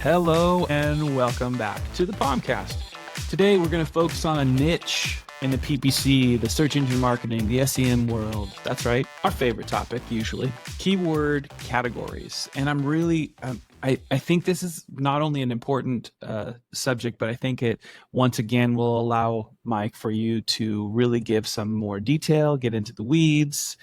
Hello and welcome back to the Pomcast. Today we're going to focus on a niche in the PPC, the search engine marketing, the SEM world. That's right, our favorite topic usually, keyword categories. And I'm really, I think this is not only an important subject, but I think it once again will allow Mike for you to really give some more detail, get into the weeds.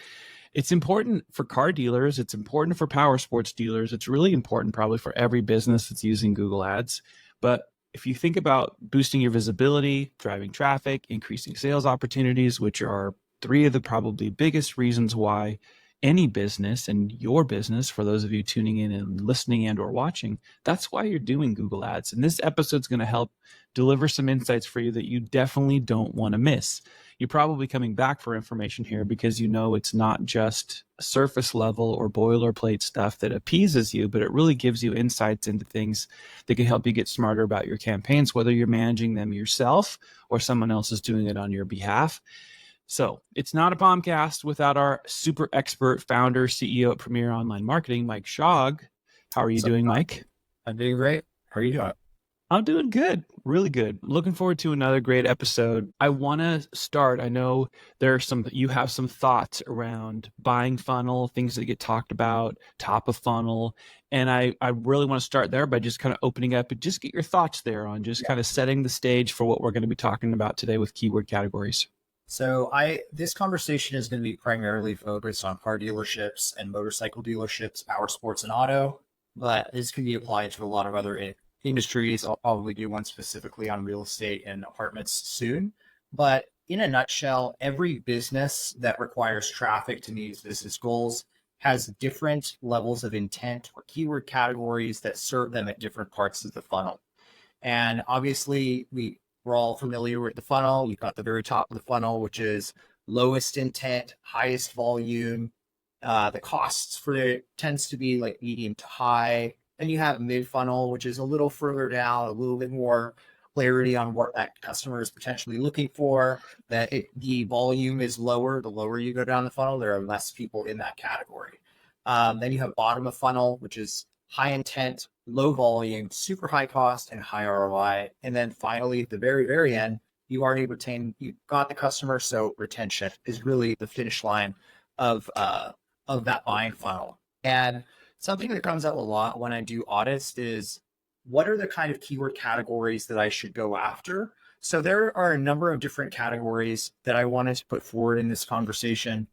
It's important for car dealers. It's important for Powersports dealers. It's really important probably for every business that's using Google Ads. But if you think about boosting your visibility, driving traffic, increasing sales opportunities, which are three of the probably biggest reasons why any business, and your business, for those of you tuning in and listening and or watching, that's why you're doing Google Ads. And this episode's going to help deliver some insights for you that you definitely don't want to miss. You're probably coming back for information here because you know it's not just surface level or boilerplate stuff that appeases you, but it really gives you insights into things that can help you get smarter about your campaigns, whether you're managing them yourself or someone else is doing it on your behalf. So it's not a Pomcast without our super expert founder, CEO at Premier Online Marketing, Mike Shaug. How are you doing, Mike? I'm doing great. How are you doing? I'm doing good, really good. Looking forward to another great episode. I want to start. I know you have some thoughts around buying funnel, things that get talked about, top of funnel. And I really want to start there by just kind of opening up and just get your thoughts there on just kind of setting the stage for what we're going to be talking about today with keyword categories. So this conversation is going to be primarily focused on car dealerships and motorcycle dealerships, Powersports and auto, but this can be applied to a lot of other industries. I'll probably do one specifically on real estate and apartments soon. But in a nutshell, every business that requires traffic to meet its business goals has different levels of intent or keyword categories that serve them at different parts of the funnel. And obviously, we're all familiar with the funnel. You've got the very top of the funnel, which is lowest intent, highest volume. The costs for it tends to be like medium to high. Then you have mid funnel, which is a little further down, a little bit more clarity on what that customer is potentially looking for. The volume is lower. The lower you go down the funnel, there are less people in that category. Then you have bottom of funnel, which is high intent, low volume, super high cost, and high ROI. And then finally, at the very, very end, you got the customer. So retention is really the finish line of that buying funnel. And something that comes up a lot when I do audits is, what are the kind of keyword categories that I should go after? So there are a number of different categories that I wanted to put forward in this conversation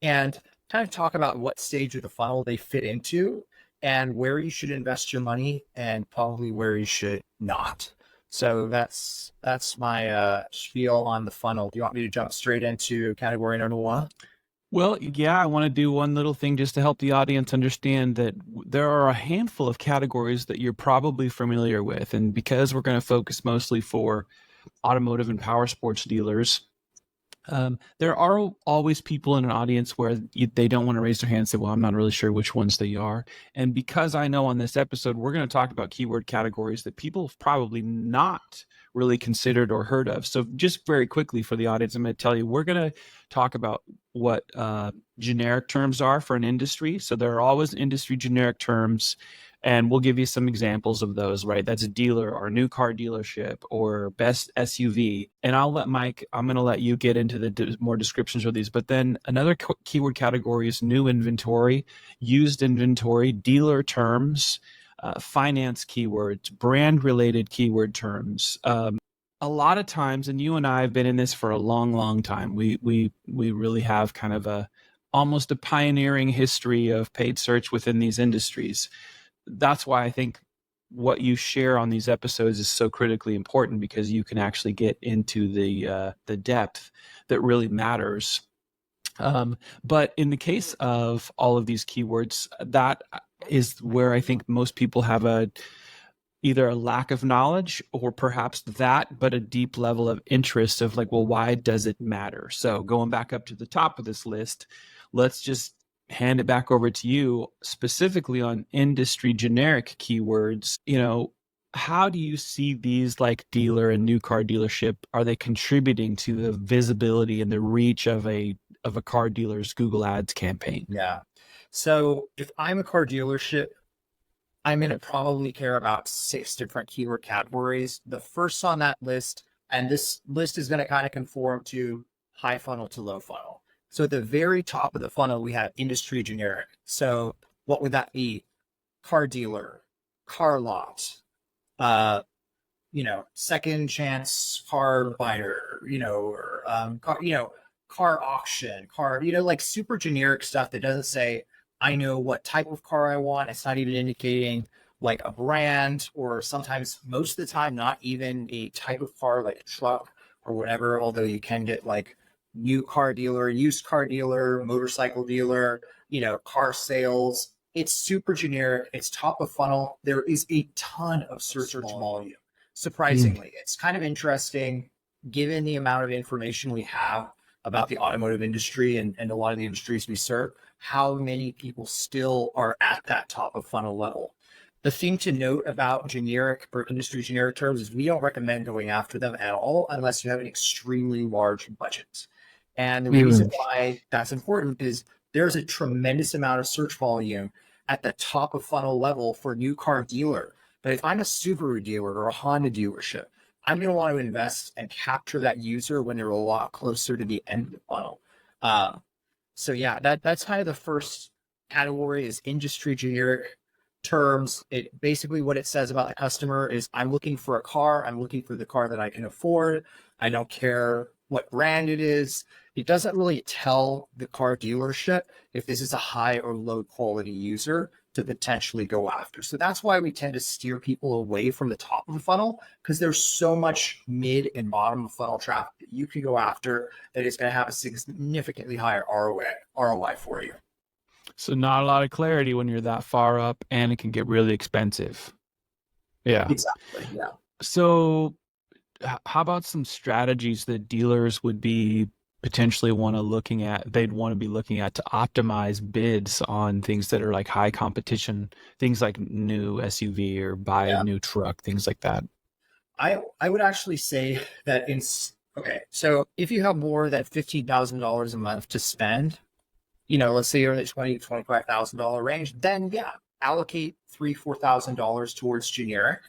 and kind of talk about what stage of the funnel they fit into and where you should invest your money and probably where you should not. So that's my spiel on the funnel. Do you want me to jump straight into category number one? Well, yeah, I want to do one little thing just to help the audience understand that there are a handful of categories that you're probably familiar with. And because we're going to focus mostly for automotive and Powersports dealers, there are always people in an audience where they don't want to raise their hand and say, well, I'm not really sure which ones they are. And because I know on this episode, we're going to talk about keyword categories that people have probably not really considered or heard of. So just very quickly for the audience, I'm going to tell you, we're going to talk about what generic terms are for an industry. So there are always industry generic terms, and we'll give you some examples of those, right? That's a dealer or new car dealership or best SUV. And I'm going to let you get into the more descriptions of these. But then another keyword category is new inventory, used inventory, dealer terms, finance keywords, brand related keyword terms. A lot of times, and you and I have been in this for a long, long time. We really have kind of almost a pioneering history of paid search within these industries. That's why I think what you share on these episodes is so critically important, because you can actually get into the depth that really matters. But in the case of all of these keywords, that is where I think most people have either a lack of knowledge or perhaps but a deep level of interest of like, well, why does it matter? So going back up to the top of this list, let's just hand it back over to you specifically on industry generic keywords. How do you see these, like dealer and new car dealership, are they contributing to the visibility and the reach of a of a car dealer's Google Ads campaign? Yeah. So if I'm a car dealership, I'm going to probably care about 6 different keyword categories. The first on that list, and this list is going to kind of conform to high funnel to low funnel. So at the very top of the funnel, we have industry generic. So what would that be? Car dealer, car lot, uh, second chance car buyer, or car auction, car, like super generic stuff that doesn't say, I know what type of car I want. It's not even indicating like a brand, or sometimes most of the time, not even a type of car, like a truck or whatever. Although you can get like new car dealer, used car dealer, motorcycle dealer, car sales. It's super generic. It's top of funnel. There is a ton of search volume. Mm. Surprisingly, it's kind of interesting given the amount of information we have about the automotive industry and a lot of the industries we serve, how many people still are at that top of funnel level. The thing to note about generic or industry generic terms is we don't recommend going after them at all unless you have an extremely large budget. And the reason Mm. why that's important is there's a tremendous amount of search volume at the top of funnel level for new car dealer. But if I'm a Subaru dealer or a Honda dealership, I'm going to want to invest and capture that user when they're a lot closer to the end of the funnel. Uh, so yeah, that's kind of the first category is industry generic terms. It basically what it says about the customer is I'm looking for a car. I'm looking for the car that I can afford. I don't care what brand it is. It doesn't really tell the car dealership if this is a high or low quality user to potentially go after. So that's why we tend to steer people away from the top of the funnel, because there's so much mid and bottom of funnel traffic that you can go after that is going to have a significantly higher ROI for you. So not a lot of clarity when you're that far up, and it can get really expensive. Yeah. Exactly. Yeah. So how about some strategies that dealers would be potentially they'd want to be looking at to optimize bids on things that are like high competition, things like new SUV or buy a Yeah. new truck, things like that. I would actually say that okay, so if you have more than $15,000 a month to spend, let's say you're in the $25,000 range, then yeah, allocate $4,000 towards generic.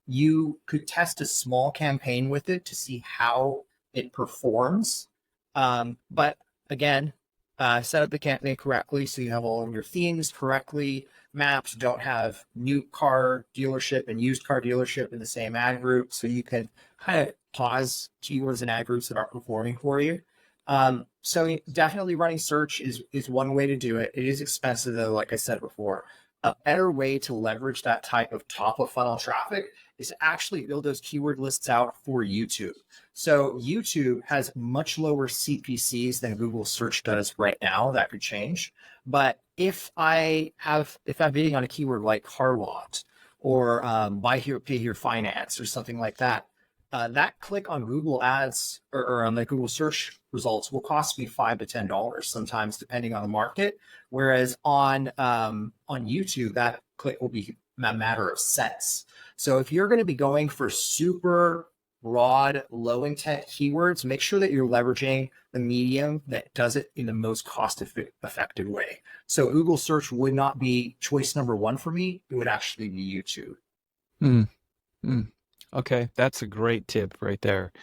You could test a small campaign with it to see how it performs. But again, set up the campaign correctly so you have all of your themes correctly. Maps don't have new car dealership and used car dealership in the same ad group, so you can kind of pause keywords and ad groups that aren't performing for you. So definitely running search is one way to do it. It is expensive though, like I said before. A better way to leverage that type of top of funnel traffic is to actually build those keyword lists out for YouTube. So YouTube has much lower CPCs than Google search does right now. That could change. But if I'm bidding on a keyword like car lot or buy here, pay here finance or something like that, that click on Google Ads or on the Google search results will cost me $5 to $10 sometimes, depending on the market. Whereas on YouTube, that click will be a matter of cents. So if you're going to be going for super broad, low intent keywords, make sure that you're leveraging the medium that does it in the most cost effective way. So Google search would not be choice number one for me. It would actually be YouTube. Mm, mm. Okay, that's a great tip right there.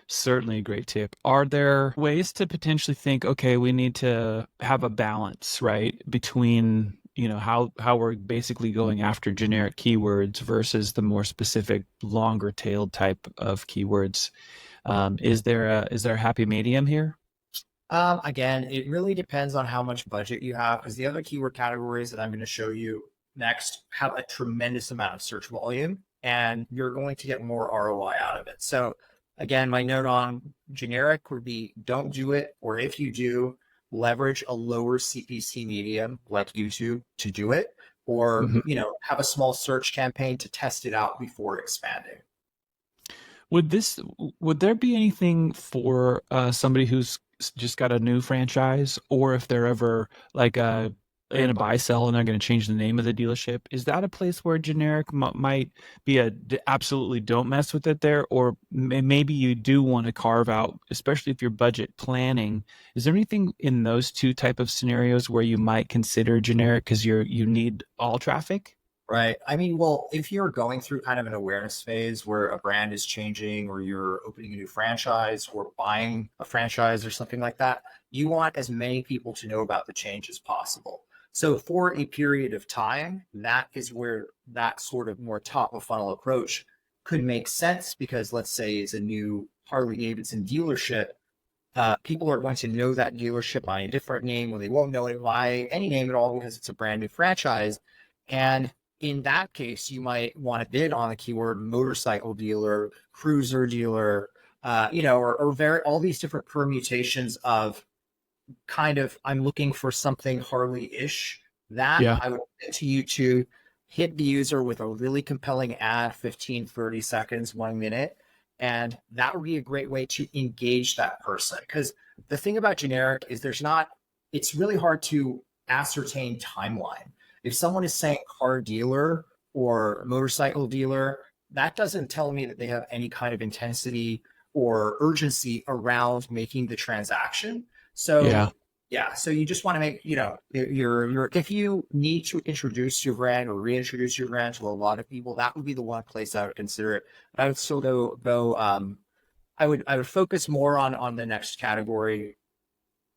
Certainly a great tip. Are there ways to potentially think, okay, we need to have a balance, right, between, how we're basically going after generic keywords versus the more specific, longer tailed type of keywords? Is there a happy medium here? Again, it really depends on how much budget you have, because the other keyword categories that I'm going to show you next have a tremendous amount of search volume, and you're going to get more ROI out of it. So again, my note on generic would be don't do it, or if you do, leverage a lower CPC medium like YouTube to do it, or Mhm. have a small search campaign to test it out before expanding. Would there be anything for somebody who's just got a new franchise, or if they're ever like in a buy sell and they're going to change the name of the dealership. Is that a place where generic might be absolutely don't mess with it there? Or maybe you do want to carve out, especially if you're budget planning. Is there anything in those two type of scenarios where you might consider generic because you need all traffic? Right. I mean, well, if you're going through kind of an awareness phase where a brand is changing or you're opening a new franchise or buying a franchise or something like that, you want as many people to know about the change as possible. So for a period of time, that is where that sort of more top of funnel approach could make sense because let's say it's a new Harley Davidson dealership. People are going to know that dealership by a different name, or they won't know it by any name at all because it's a brand new franchise. And in that case, you might want to bid on the keyword motorcycle dealer, cruiser dealer, or very all these different permutations of kind of I'm looking for something Harley-ish. That Yeah. I would get to you to hit the user with a really compelling ad, 15, 30 seconds, 1 minute. And that would be a great way to engage that person. Because the thing about generic is it's really hard to ascertain timeline. If someone is saying car dealer or motorcycle dealer, that doesn't tell me that they have any kind of intensity or urgency around making the transaction. So Yeah. yeah, so you just want to make, your if you need to introduce your brand or reintroduce your brand to a lot of people, that would be the one place I would consider it. But I would still go I would focus more on the next category,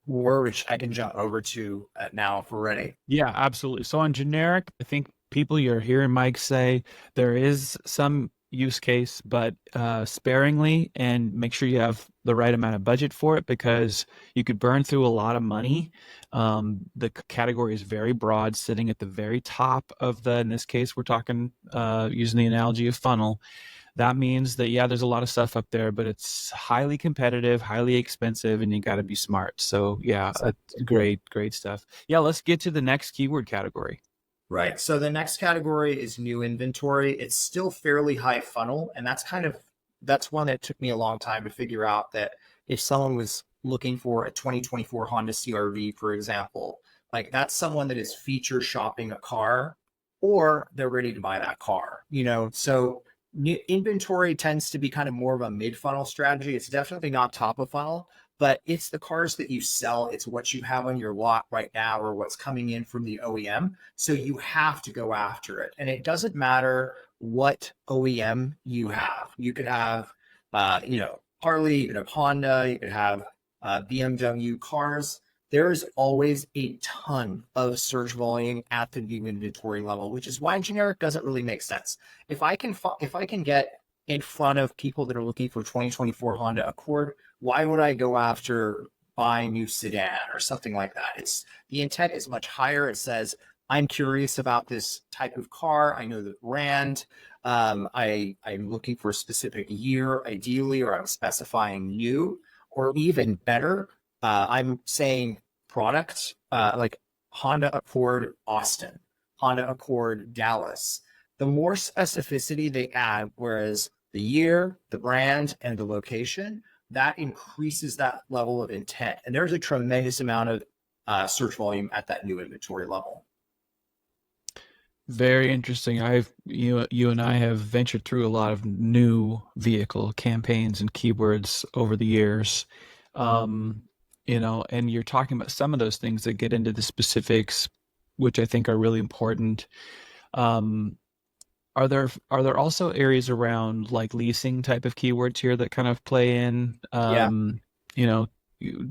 which I can jump over to now if we're ready. Yeah, absolutely. So on generic, I think people you're hearing Mike say there is some use case, but sparingly, and make sure you have the right amount of budget for it because you could burn through a lot of money. The category is very broad, sitting at the very top of in this case, we're talking using the analogy of funnel. That means that, yeah, there's a lot of stuff up there, but it's highly competitive, highly expensive, and you got to be smart. So, yeah, great stuff. Yeah, let's get to the next keyword category. Right. So the next category is new inventory. It's still fairly high funnel, and that's one that took me a long time to figure out that if someone was looking for a 2024 Honda CRV, for example, like that's someone that is feature shopping a car or they're ready to buy that car, So new inventory tends to be kind of more of a mid funnel strategy. It's definitely not top of funnel, but it's the cars that you sell. It's what you have on your lot right now or what's coming in from the OEM. So you have to go after it. And it doesn't matter what OEM you have. You could have, Harley, you could have Honda, you could have BMW cars. There's always a ton of search volume at the new inventory level, which is why generic doesn't really make sense. If I can get in front of people that are looking for 2024 Honda Accord, why would I go after buying new sedan or something like that? It's the intent is much higher. It says, I'm curious about this type of car. I know the brand. I'm looking for a specific year, ideally, or I'm specifying new, or even better, I'm saying products like Honda Accord Austin, Honda Accord Dallas. The more specificity they add, whereas the year, the brand, and the location, that increases that level of intent. And there's a tremendous amount of search volume at that new inventory level. Very interesting. You and I have ventured through a lot of new vehicle campaigns and keywords over the years. Um, and you're talking about some of those things that get into the specifics, which I think are really important. Um, are there also areas around like leasing type of keywords here that kind of play in? Yeah, You know,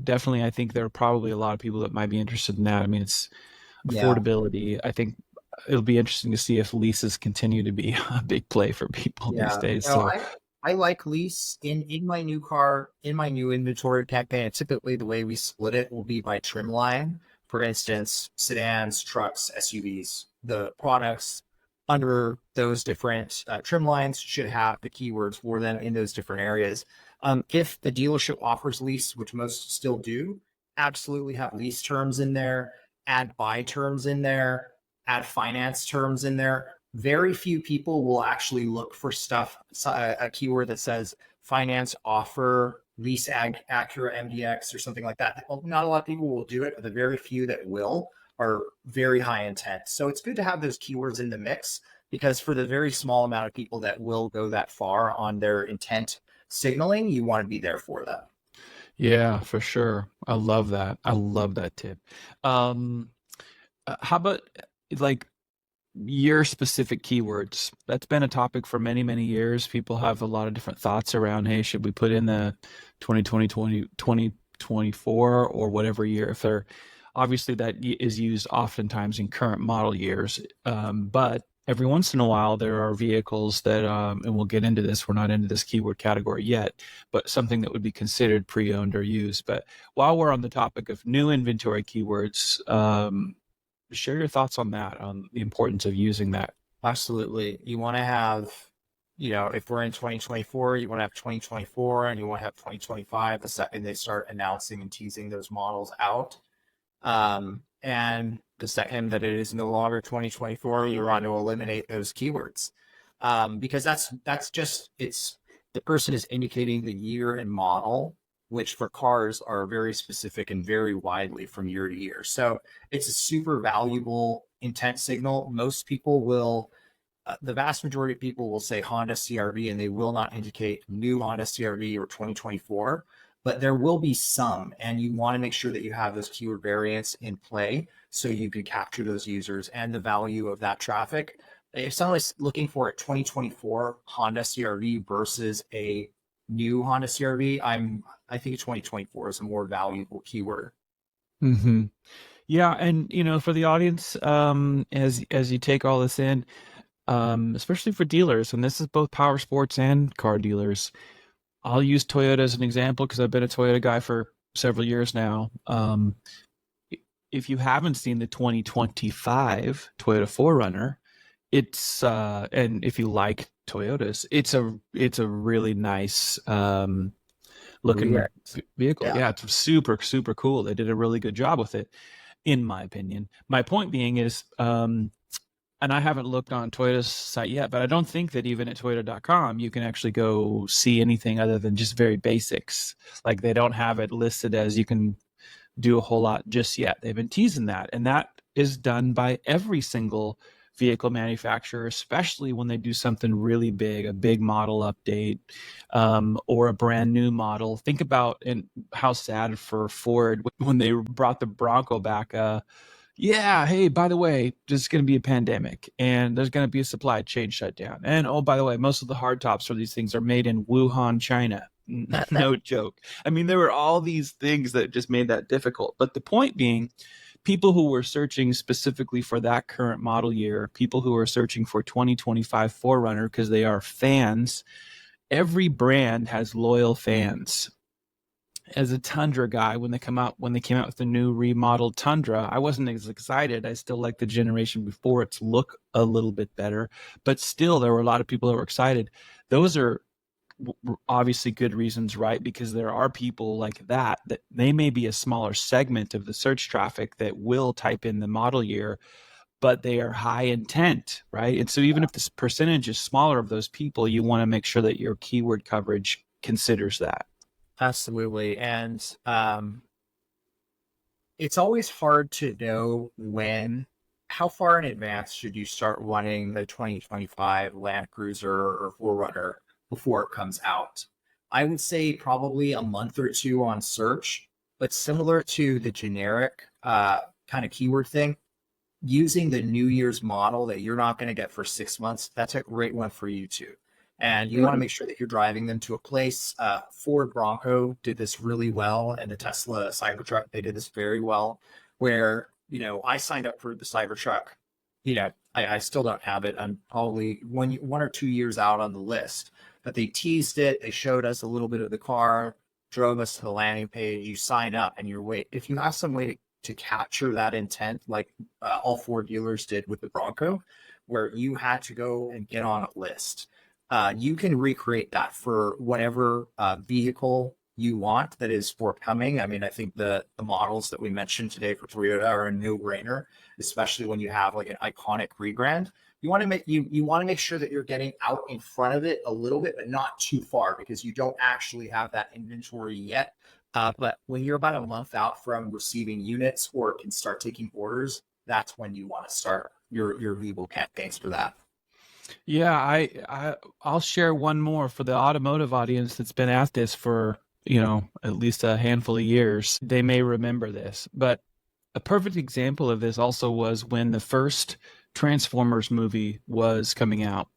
definitely, I think there are probably a lot of people that might be interested in that. I mean, it's yeah, affordability. I think it'll be interesting to see if leases continue to be a big play for people these yeah. days. No, So, I like lease in my new car, in my new inventory campaign. Typically, the way we split it will be by trim line. For instance, sedans, trucks, SUVs. The products under those different trim lines should have the keywords for them in those different areas. If the dealership offers lease, which most still do, absolutely have lease terms in there, add buy terms in there, add finance terms in there. Very few people will actually look for stuff, a keyword that says finance offer, lease Acura MDX or something like that. Well, not a lot of people will do it, but the very few that will are very high intent. So it's good to have those keywords in the mix, because for the very small amount of people that will go that far on their intent signaling, you want to be there for them. Yeah, for sure. I love that. I love that tip. Um, how about like your specific keywords? That's been a topic for many, many years. People have a lot of different thoughts around, hey, should we put in the 2020, 2024 or whatever year? If they're obviously that is used oftentimes in current model years. But every once in a while, there are vehicles that, and we'll get into this, we're not into this keyword category yet, but something that would be considered pre-owned or used. But while we're on the topic of new inventory keywords, share your thoughts on that, on the importance of using that. Absolutely. You want to have, if we're in 2024, you want to have 2024, and you want to have 2025 the second they start announcing and teasing those models out. And the second that it is no longer 2024, you want to eliminate those keywords. Because that's just, it's, the person is indicating the year and model, which for cars are very specific and very widely from year to year. So it's a super valuable intent signal. Most people will, the vast majority of people will say Honda CRV, and they will not indicate new Honda CRV or 2024, but there will be some, and you want to make sure that you have those keyword variants in play so you can capture those users and the value of that traffic. If someone's looking for a 2024 Honda CRV versus a new Honda CRV, I think 2024 is a more valuable keyword. Mm-hmm. Yeah, and for the audience, as you take all this in, especially for dealers, and this is both power sports and car dealers. I'll use Toyota as an example because I've been a Toyota guy for several years now. If you haven't seen the 2025 Toyota 4Runner, it's and if you like Toyotas, it's a really nice looking React. vehicle. Yeah. Yeah, it's super super cool. They did a really good job with it, in my opinion. My point being is, and I haven't looked on Toyota's site yet, but I don't think that even at Toyota.com you can actually go see anything other than just very basics. Like they don't have it listed as you can do a whole lot just yet. They've been teasing that, and that is done by every single vehicle manufacturer, especially when they do something really big, a big model update, or a brand new model. Think about and how sad for Ford when they brought the Bronco back. Yeah, hey, by the way, there's going to be a pandemic and there's going to be a supply chain shutdown. And oh, by the way, most of the hard tops for these things are made in Wuhan, China. No joke. I mean, there were all these things that just made that difficult. But the point being, people who were searching specifically for that current model year, people who are searching for 2025 4Runner because they are fans, every brand has loyal fans. As a Tundra guy, when they came out with the new remodeled Tundra, I wasn't as excited. I still like the generation before its look a little bit better, but still there were a lot of people that were excited. Those are obviously good reasons, right? Because there are people like that they may be a smaller segment of the search traffic that will type in the model year, but they are high intent, right? And so even if this percentage is smaller of those people, you want to make sure that your keyword coverage considers that. Absolutely. And it's always hard to know how far in advance should you start running the 2025 Land Cruiser or 4Runner before it comes out. I would say probably a month or two on search, but similar to the generic kind of keyword thing, using the New Year's model that you're not going to get for 6 months, that's a great one for you too. And you want to make sure that you're driving them to a place. Ford Bronco did this really well, and the Tesla Cybertruck, they did this very well. Where I signed up for the Cybertruck. I still don't have it. I'm probably 1 or 2 years out on the list. But they teased it. They showed us a little bit of the car, drove us to the landing page. You sign up, and if you have some way to capture that intent, like all four dealers did with the Bronco, where you had to go and get on a list. You can recreate that for whatever vehicle you want that is forthcoming. I mean, I think the models that we mentioned today for Toyota are a no-brainer, especially when you have like an iconic rebrand. You want to make sure that you're getting out in front of it a little bit, but not too far, because you don't actually have that inventory yet. But when you're about a month out from receiving units or can start taking orders, that's when you want to start your legal campaigns for that. Yeah, I'll share one more for the automotive audience that's been at this for, you know, at least a handful of years. They may remember this, but a perfect example of this also was when the first Transformers movie was coming out.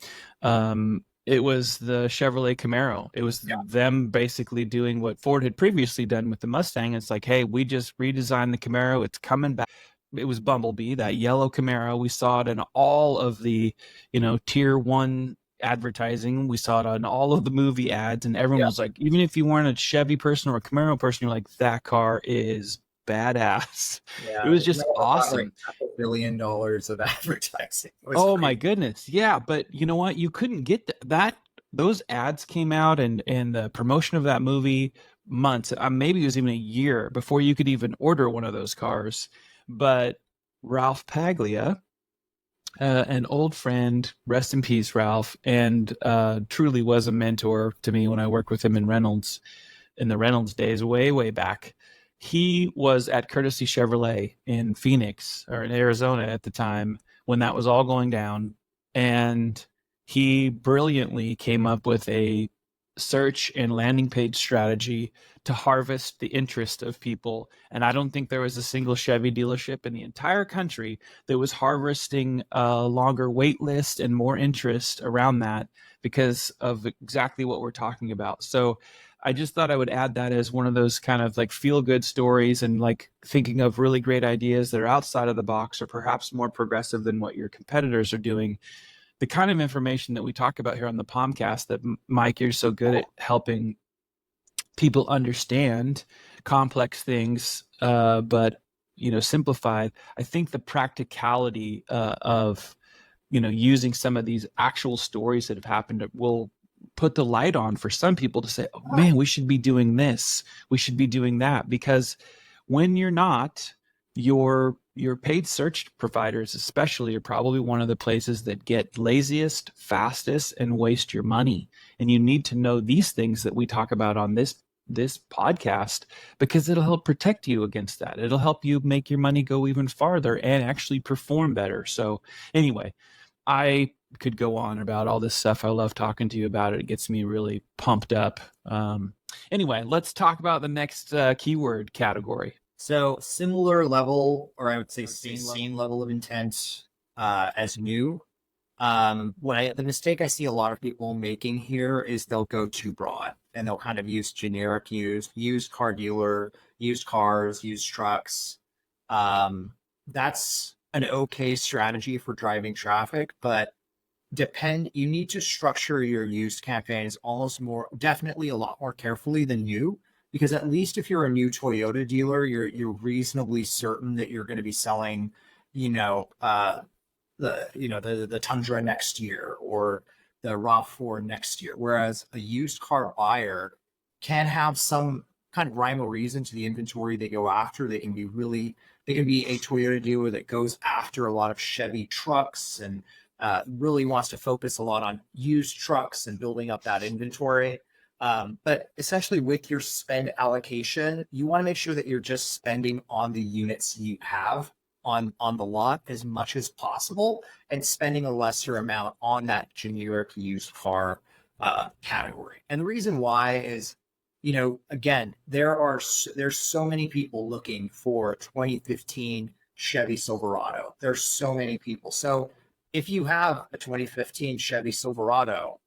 It was the Chevrolet Camaro. It was Yeah. them basically doing what Ford had previously done with the Mustang. It's like, hey, we just redesigned the Camaro. It's coming back. It was Bumblebee, that yellow Camaro. We saw it in all of the, you know, tier one advertising. We saw it on all of the movie ads, and everyone Yeah. was like, even if you weren't a Chevy person or a Camaro person, you're like, that car is badass. It Yeah. was The just Camaro got like awesome. $500 million of advertising. It was Oh my crazy. goodness. Yeah, but you know what? You couldn't get that. Those ads came out, and the promotion of that movie months, maybe it was even a year before you could even order one of those cars. But Ralph Paglia, an old friend, rest in peace, Ralph, and truly was a mentor to me when I worked with him in the Reynolds days, way, way back. He was at Courtesy Chevrolet in Phoenix or in Arizona at the time when that was all going down. And he brilliantly came up with a search and landing page strategy to harvest the interest of people. And I don't think there was a single Chevy dealership in the entire country that was harvesting a longer wait list and more interest around that because of exactly what we're talking about. So I just thought I would add that as one of those kind of like feel good stories and like thinking of really great ideas that are outside of the box or perhaps more progressive than what your competitors are doing. The kind of information that we talk about here on the Palmcast that Mike, you're so good at helping people understand complex things, but you know, simplified. I think the practicality of you know using some of these actual stories that have happened will put the light on for some people to say, oh man, we should be doing this, we should be doing that, because when you're not, your paid search providers especially are probably one of the places that get laziest, fastest, and waste your money. And you need to know these things that we talk about on this podcast, because it'll help protect you against that. It'll help you make your money go even farther and actually perform better. So anyway, I could go on about all this stuff. I love talking to you about it. It gets me really pumped up. Anyway, let's talk about the next keyword category. So similar level, or I would say same level of intent as new. The mistake I see a lot of people making here is they'll go too broad and they'll kind of use generic used car dealer, used cars, used trucks. That's an okay strategy for driving traffic, but you need to structure your used campaigns almost more, definitely a lot more carefully than new, because at least if you're a new Toyota dealer, you're reasonably certain that you're going to be selling, you know, the Tundra next year or the RAV4 next year. Whereas a used car buyer can have some kind of rhyme or reason to the inventory they go after. They can be a Toyota dealer that goes after a lot of Chevy trucks and really wants to focus a lot on used trucks and building up that inventory. But essentially, with your spend allocation, you want to make sure that you're just spending on the units you have on the lot as much as possible and spending a lesser amount on that generic used car category. And the reason why is, you know, again, there's so many people looking for a 2015 Chevy Silverado. There's so many people. So if you have a 2015 Chevy Silverado,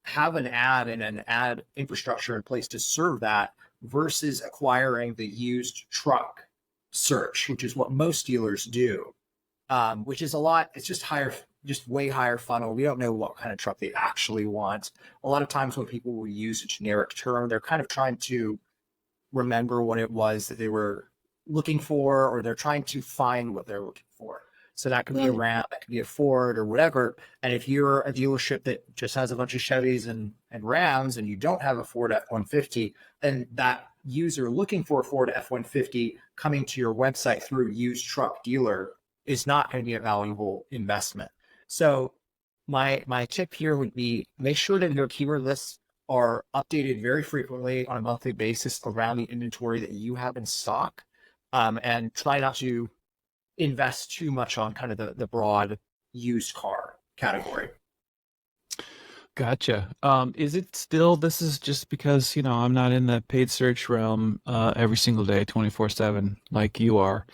have an ad and an ad infrastructure in place to serve that versus acquiring the used truck search, which is what most dealers do, which is a lot. It's just higher, just way higher funnel. We don't know what kind of truck they actually want. A lot of times when people will use a generic term, they're kind of trying to remember what it was that they were looking for, or they're trying to find what they're looking for. So that could be a Ram, that could be a Ford or whatever. And if you're a dealership that just has a bunch of Chevys and Rams and you don't have a Ford F-150, then that user looking for a Ford F-150 coming to your website through used truck dealer is not going to be a valuable investment. So my tip here would be make sure that your keyword list are updated very frequently on a monthly basis around the inventory that you have in stock, and try not to invest too much on kind of the broad used car category. Gotcha. Is it still, this is just because, I'm not in the paid search realm every single day, 24/7, like you are.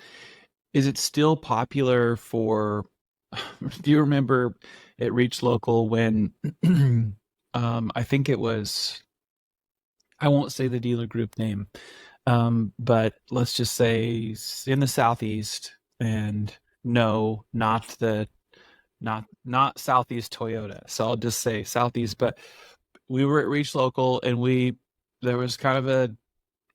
Is it still popular for, do you remember it reached local when I think it was, I won't say the dealer group name, but let's just say in the Southeast, and no, not Southeast Toyota. So I'll just say Southeast, but we were at Reach Local, and there was kind of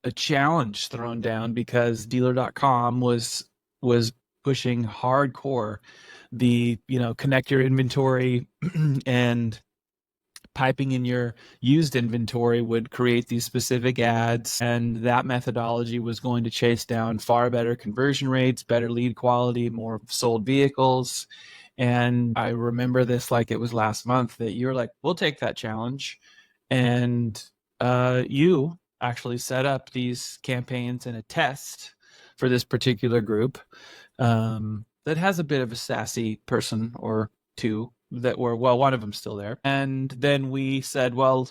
a challenge thrown down because dealer.com was pushing hardcore the, connect your inventory and piping in your used inventory would create these specific ads, and that methodology was going to chase down far better conversion rates, better lead quality, more sold vehicles. And I remember this like it was last month that you were like, we'll take that challenge. And you actually set up these campaigns in a test for this particular group that has a bit of a sassy person or two that were, well, one of them's still there. And then we said, well,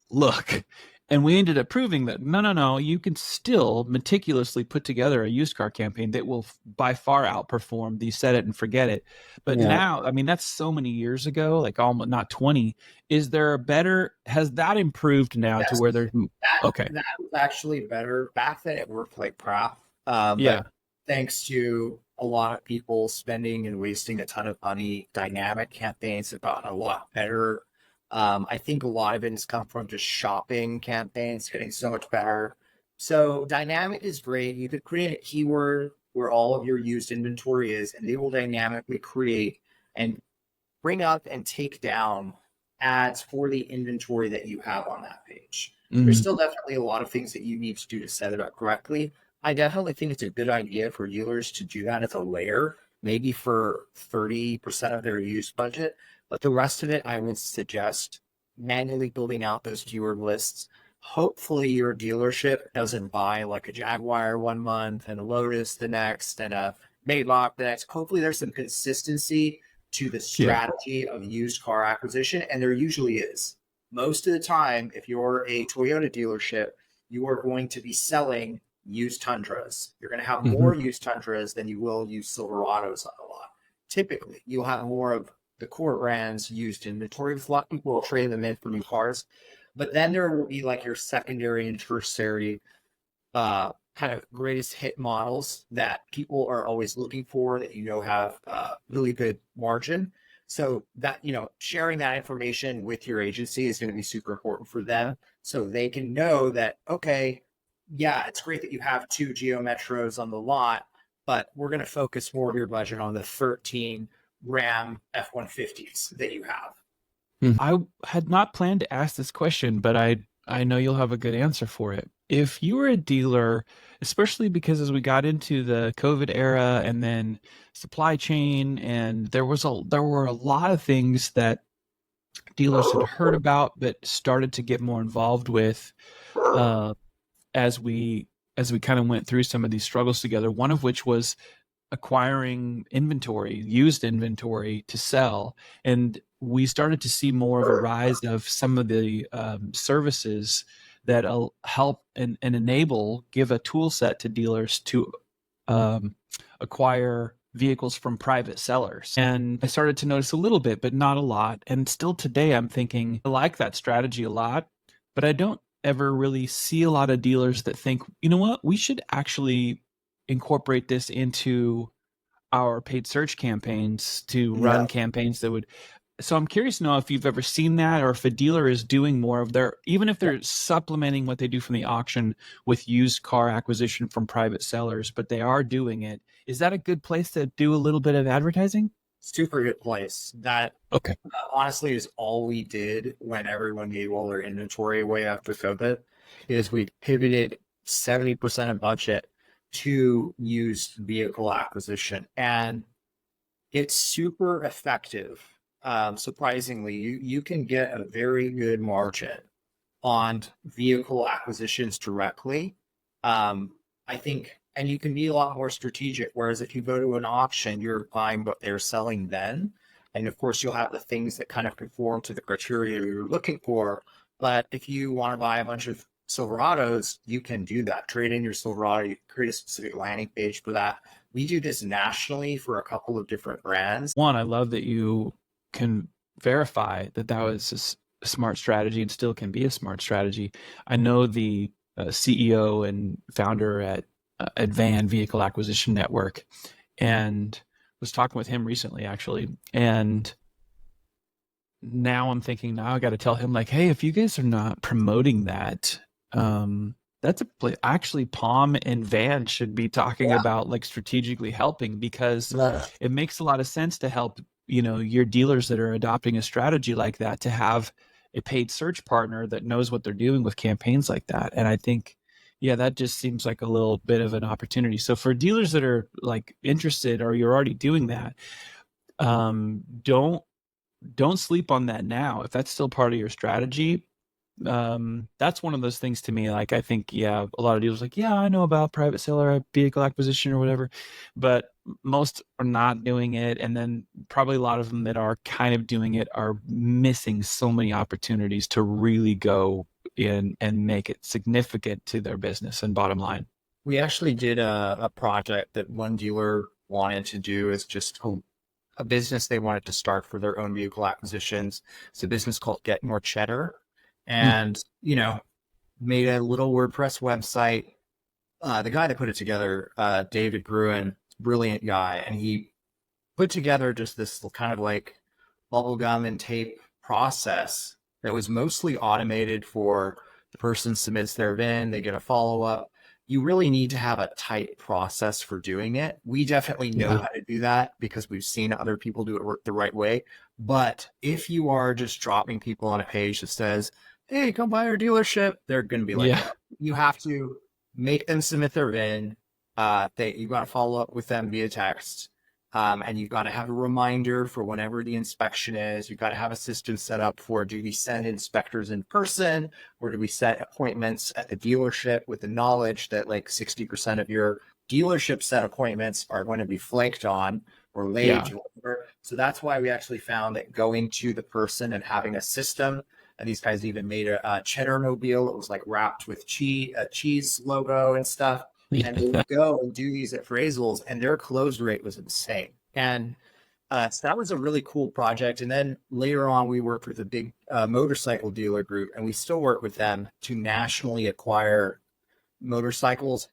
look, and we ended up proving that no, you can still meticulously put together a used car campaign that will by far outperform the set it and forget it. But Yeah. now, I mean, that's so many years ago, like almost not 20. Is there a better, has that improved now to Yes. where there's, okay. That was actually better. Back then it worked like crap. Yeah. But thanks to a lot of people spending and wasting a ton of money, dynamic campaigns have gotten a lot better. I think a lot of it has come from just shopping campaigns getting so much better. So dynamic is great. You could create a keyword where all of your used inventory is, and they will dynamically create and bring up and take down ads for the inventory that you have on that page. There's Mhm. still definitely a lot of things that you need to do to set it up correctly. I definitely think it's a good idea for dealers to do that as a layer, maybe for 30% of their use budget. But the rest of it, I would suggest manually building out those keyword lists. Hopefully, your dealership doesn't buy like a Jaguar one month and a Lotus the next and a Maybach the next. Hopefully, there's some consistency to the Yeah. strategy of used car acquisition, and there usually is. Most of the time, if you're a Toyota dealership, you are going to be selling used Tundras. You're going to have Hmm. more used Tundras than you will used Silverados on a lot. Typically, you'll have more of the core brands used inventory. A lot of people will trade them in for new cars, but then there will be like your secondary and tertiary kind of greatest hit models that people are always looking for that have really good margin. So that sharing that information with your agency is going to be super important for them, so they can know that okay, yeah, it's great that you have two Geo Metros on the lot, but we're going to focus more of your budget on the 13 Ram F-150s that you have. I had not planned to ask this question, but I know you'll have a good answer for it. If you were a dealer, especially because as we got into the COVID era and then supply chain, and there were a lot of things that dealers had heard about but started to get more involved with uh, as we kind of went through some of these struggles together. One of which was acquiring inventory, used inventory to sell. And we started to see more of a rise of some of the services that help and enable, give a tool set to dealers to um, acquire vehicles from private sellers. And I started to notice a little bit, but not a lot. And still today, I'm thinking I like that strategy a lot, but I don't ever really see a lot of dealers that think, you know what, we should actually incorporate this into our paid search campaigns to Yeah. run campaigns that would. So I'm curious to know if you've ever seen that, or if a dealer is doing more of their, even if they're supplementing what they do from the auction with used car acquisition from private sellers, but they are doing it. Is that a good place to do a little bit of advertising? Super good place. That Okay. honestly is all we did when everyone gave all their inventory away after COVID, is we pivoted 70% of budget to used vehicle acquisition. And it's super effective. Surprisingly, you can get a very good margin on vehicle acquisitions directly. I think, and you can be a lot more strategic. Whereas if you go to an auction, you're buying what they're selling then. And of course, you'll have the things that kind of conform to the criteria you're looking for. But if you want to buy a bunch of Silverados, you can do that. Trade in your Silverado, you create a specific landing page for that. We do this nationally for a couple of different brands. One, I love that you can verify that that was a smart strategy and still can be a smart strategy. I know the CEO and founder at Van Vehicle Acquisition Network, and was talking with him recently actually. And now I'm thinking, now I got to tell him like, hey, if you guys are not promoting that, that's a place. Actually, Palm and Van should be talking about like strategically helping, because Yeah. it makes a lot of sense to help, your dealers that are adopting a strategy like that to have a paid search partner that knows what they're doing with campaigns like that. And I think, yeah, that just seems like a little bit of an opportunity. So for dealers that are like interested, or you're already doing that, don't sleep on that now. If that's still part of your strategy, that's one of those things to me. Like, I think, yeah, a lot of dealers like, yeah, I know about private seller vehicle acquisition or whatever, but most are not doing it. And then probably a lot of them that are kind of doing it are missing so many opportunities to really go in and make it significant to their business and bottom line. We actually did a project that one dealer wanted to do is just a business they wanted to start for their own vehicle acquisitions. It's a business called Get More Cheddar. Mm. And, made a little WordPress website. The guy that put it together, David Gruen, brilliant guy. And he put together just this kind of like bubblegum and tape process that was mostly automated for the person submits their VIN, they get a follow-up. You really need to have a tight process for doing it. We definitely know Yeah. how to do that because we've seen other people do it the right way. But if you are just dropping people on a page that says, hey, come by our dealership, they're going to be like, Yeah. no. You have to make them submit their VIN. You got to follow up with them via text. And you've got to have a reminder for whenever the inspection is. You've got to have a system set up for, do we send inspectors in person, or do we set appointments at the dealership with the knowledge that like 60% of your dealership set appointments are going to be flaked on or Yeah. late or whatever. So that's why we actually found that going to the person and having a system, and these guys even made a cheddar mobile. It was like wrapped with a cheese logo and stuff. And they would go and do these appraisals, and their close rate was insane. And so that was a really cool project. And then later on, we worked with a big motorcycle dealer group, and we still work with them to nationally acquire motorcycles,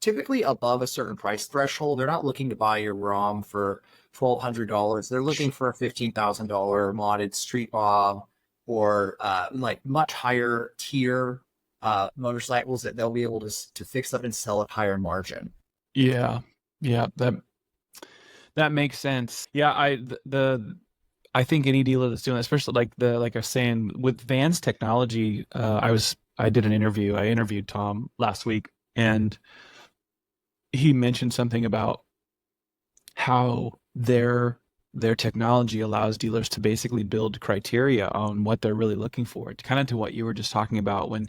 typically above a certain price threshold. They're not looking to buy your ROM for $1,200. They're looking for a $15,000 modded Street Bob, or like much higher tier motorcycles that they'll be able to fix up and sell at higher margin. Yeah. Yeah. That makes sense. Yeah, I think any dealer that's doing that, especially like I was saying with Van's technology, I did an interview. I interviewed Tom last week, and he mentioned something about how their technology allows dealers to basically build criteria on what they're really looking for. Kind of to what you were just talking about when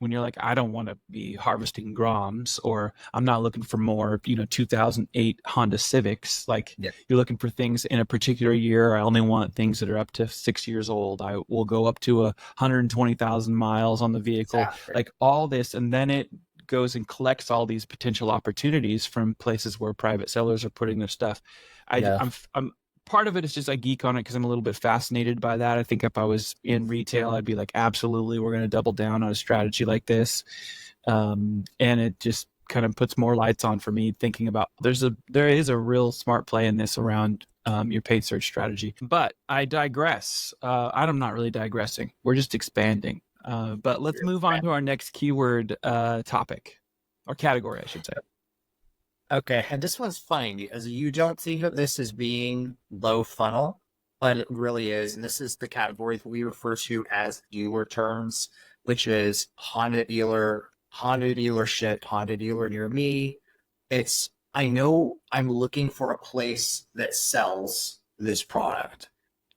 you're like, I don't want to be harvesting Groms, or I'm not looking for more, 2008 Honda Civics. Like, Yeah. you're looking for things in a particular year. I only want things that are up to 6 years old. I will go up to 120,000 miles on the vehicle, Exactly. like all this. And then it goes and collects all these potential opportunities from places where private sellers are putting their stuff. Yeah. I'm part of it is just I geek on it because I'm a little bit fascinated by that. I think if I was in retail, I'd be like, absolutely, we're going to double down on a strategy like this. And it just kind of puts more lights on for me thinking about there is a real smart play in this around your paid search strategy. But I digress. I'm not really digressing. We're just expanding. But let's move on to our next keyword topic, or category, I should say. Okay, and this one's funny because you don't think of this as being low funnel, but it really is. And this is the category that we refer to as dealer terms, which is Honda dealer, Honda dealership, Honda dealer near me. I know I'm looking for a place that sells this product.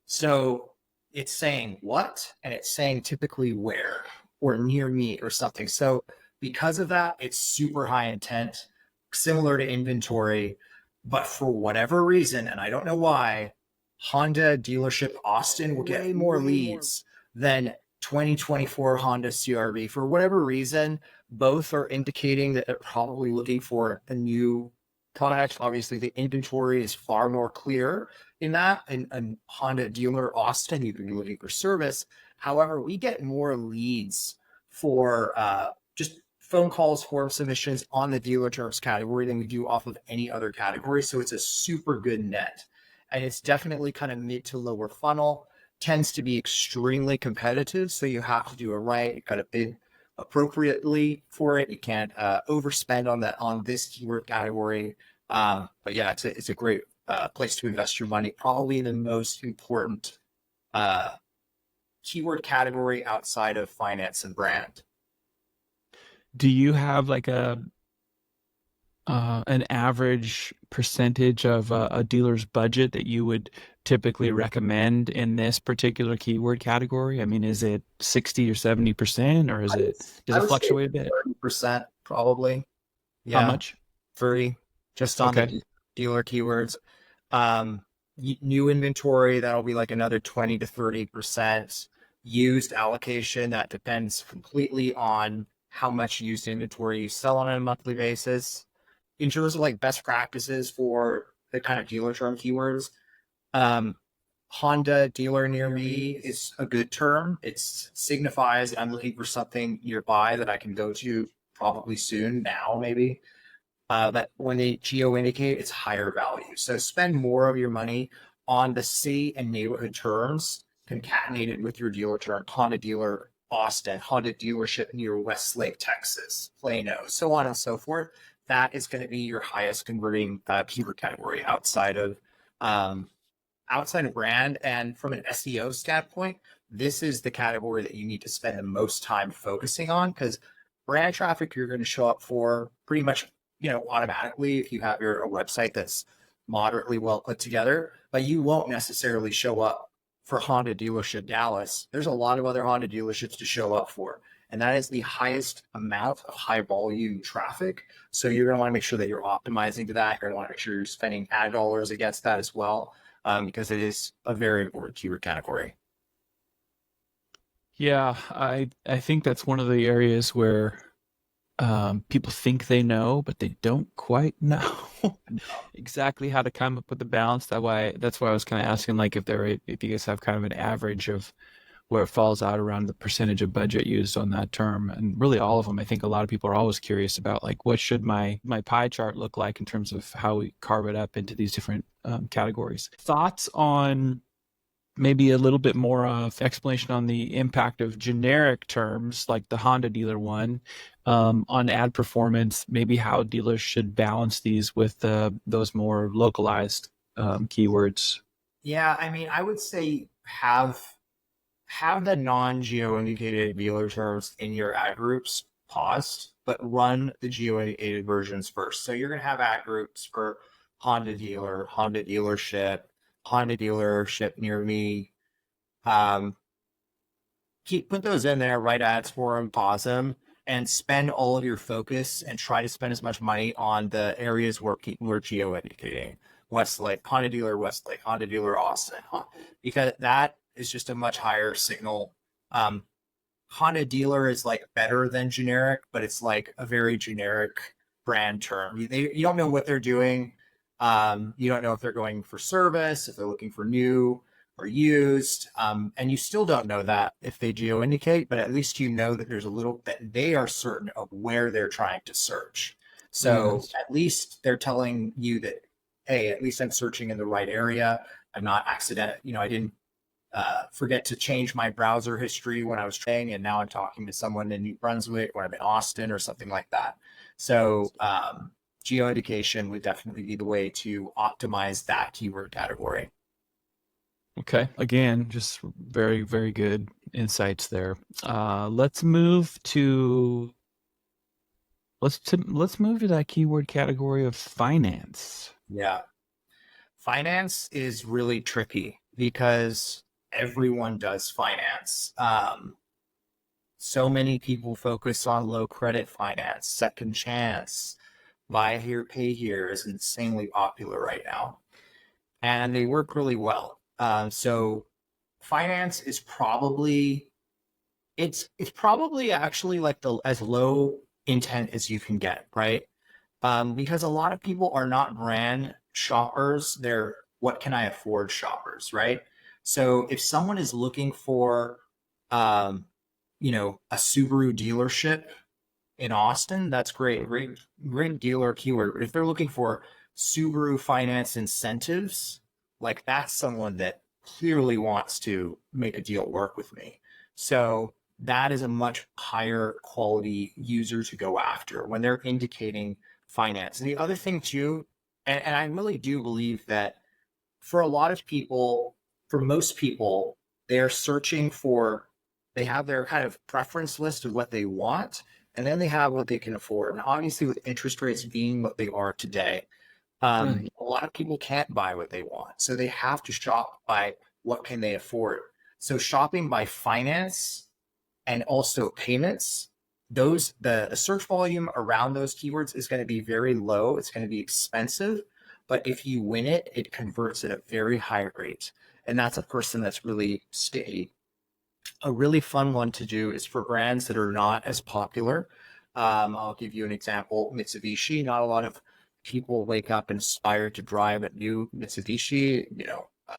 So it's saying what, and it's saying typically where or near me or something. So because of that, it's super high intent, similar to inventory. But for whatever reason, and I don't know why, Honda dealership Austin will get way more leads than 2024 Honda CRV. For whatever reason, both are indicating that they're probably looking for a new product. Obviously, the inventory is far more clear in that. And Honda dealer Austin, you can be looking for service. However, we get more leads for just phone calls, form submissions on the dealer terms category than we do off of any other category. So it's a super good net. And it's definitely kind of mid to lower funnel, tends to be extremely competitive. So you have to do it right. You got to bid appropriately for it. You can't overspend on this keyword category. But yeah, it's a great place to invest your money. Probably the most important keyword category outside of finance and brand. Do you have like an average percentage of a dealer's budget that you would typically recommend in this particular keyword category? I mean, is it 60 or 70%, or is it, does I it would say fluctuate a bit? 30% probably. How Yeah, much? 30 just on Okay. the dealer keywords. Um, New inventory, that'll be like another 20 to 30%. Used allocation, that depends completely on how much used inventory you sell on a monthly basis. In terms of like best practices for the kind of dealer term keywords, um, Honda dealer near me is a good term. It signifies I'm looking for something nearby that I can go to probably soon, now maybe. That when they geo indicate, it's higher value. So spend more of your money on the city and neighborhood terms concatenated with your dealer term. Honda dealer Austin, Honda dealership near Westlake, Texas, Plano, so on and so forth. That is going to be your highest converting keyword category um, outside of brand. And from an SEO standpoint, this is the category that you need to spend the most time focusing on, because brand traffic you're going to show up for pretty much, automatically if you have a website that's moderately well put together, but you won't necessarily show up for Honda dealership Dallas. There's a lot of other Honda dealerships to show up for. And that is the highest amount of high volume traffic. So you're going to want to make sure that you're optimizing to that. You're going to want to make sure you're spending ad dollars against that as well, because it is a very important keyword category. Yeah, I think that's one of the areas where people think they know, but they don't quite know exactly how to come up with the balance. That's why I was kind of asking, like, if you guys have kind of an average of where it falls out around the percentage of budget used on that term. And really all of them, I think a lot of people are always curious about, like, what should my pie chart look like in terms of how we carve it up into these different categories. Thoughts on maybe a little bit more of explanation on the impact of generic terms like the Honda dealer one, on ad performance, maybe how dealers should balance these with those more localized keywords. Yeah, I mean, I would say have the non-geo indicated dealer terms in your ad groups paused, but run the geo indicated versions first. So you're going to have ad groups for Honda dealer, Honda dealership near me. Um, put those in there, write ads for them, pause them, and spend all of your focus and try to spend as much money on the areas where people are geo indicating. Westlake, Honda dealer Westlake, Honda dealer Austin, because that is just a much higher signal. Um, Honda dealer is like better than generic, but it's like a very generic brand term. You don't know what they're doing. You don't know if they're going for service, if they're looking for new or used. And you still don't know that if they geo indicate, but at least you know that there's a little that they are certain of where they're trying to search. So Yes. at least they're telling you that, hey, at least I'm searching in the right area. I'm not accident. I didn't forget to change my browser history when I was training, and now I'm talking to someone in New Brunswick or I'm in Austin or something like that. So geoindication would definitely be the way to optimize that keyword category. Okay. Again, just very, very good insights there. Let's move to let's move to that keyword category of finance. Yeah. Finance is really tricky because everyone does finance. So many people focus on low credit finance, second chance, buy here, pay here is insanely popular right now, and they work really well. So finance is probably it's probably actually like the as low intent as you can get, right? Because a lot of people are not brand shoppers; they're what can I afford shoppers, right? So if someone is looking for, um, a Subaru dealership in Austin, that's great. Great dealer keyword. If they're looking for Subaru finance incentives, like that's someone that clearly wants to make a deal work with me. So that is a much higher quality user to go after when they're indicating finance. And the other thing too, and I really do believe that for a lot of people, for most people, they're searching for, they have their kind of preference list of what they want, and then they have what they can afford. And obviously, with interest rates being what they are today, Right. a lot of people can't buy what they want. So they have to shop by what can they afford. So shopping by finance and also payments, the search volume around those keywords is going to be very low. It's going to be expensive, but if you win it, it converts at a very high rate. And that's a person that's really sticky. A really fun one to do is for brands that are not as popular. I'll give you an example. Mitsubishi. Not a lot of people wake up inspired to drive a new Mitsubishi.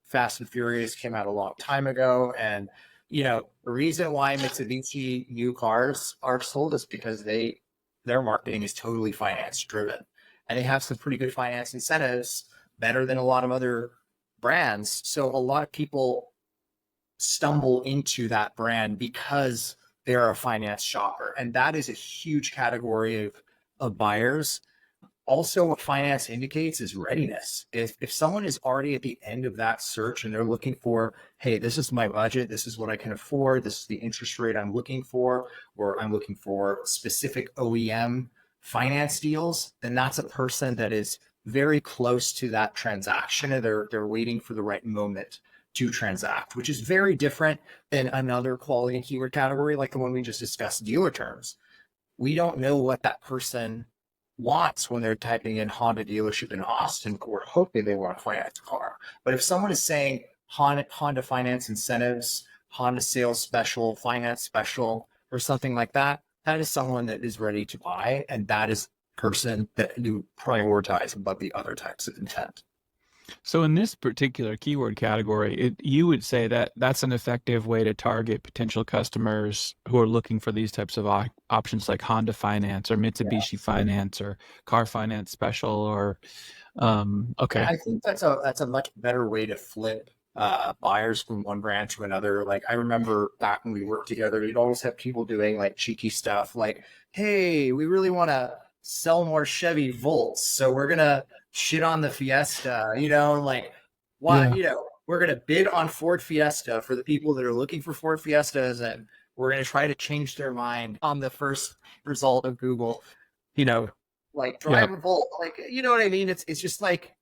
Fast and Furious came out a long time ago, and the reason why Mitsubishi new cars are sold is because their marketing is totally finance driven, and they have some pretty good finance incentives, better than a lot of other brands. So a lot of people stumble into that brand because they're a finance shopper. And that is a huge category of buyers. Also, what finance indicates is readiness. If someone is already at the end of that search and they're looking for, hey, this is my budget, this is what I can afford, this is the interest rate I'm looking for, or I'm looking for specific OEM finance deals, then that's a person that is very close to that transaction, and they're waiting for the right moment to transact, which is very different than another quality and keyword category like the one we just discussed, dealer terms. We don't know what that person wants when they're typing in Honda dealership in Austin, or hoping they want to finance a car. But if someone is saying Honda finance incentives, Honda sales special, finance special, or something like that, that is someone that is ready to buy. And that is a person that you prioritize above the other types of intent. So in this particular keyword category, you would say that that's an effective way to target potential customers who are looking for these types of options like Honda Finance or Mitsubishi Finance or Car Finance Special or okay. I think that's a much better way to flip buyers from one brand to another. Like I remember back when we worked together, you'd always have people doing like cheeky stuff like, "Hey, we really want to sell more Chevy Volts, so we're gonna shit on the Fiesta." Like what? Yeah. We're gonna bid on Ford Fiesta for the people that are looking for Ford Fiestas, and we're gonna try to change their mind on the first result of Google. You know, like Yep. drive a Volt, like what I mean. It's just like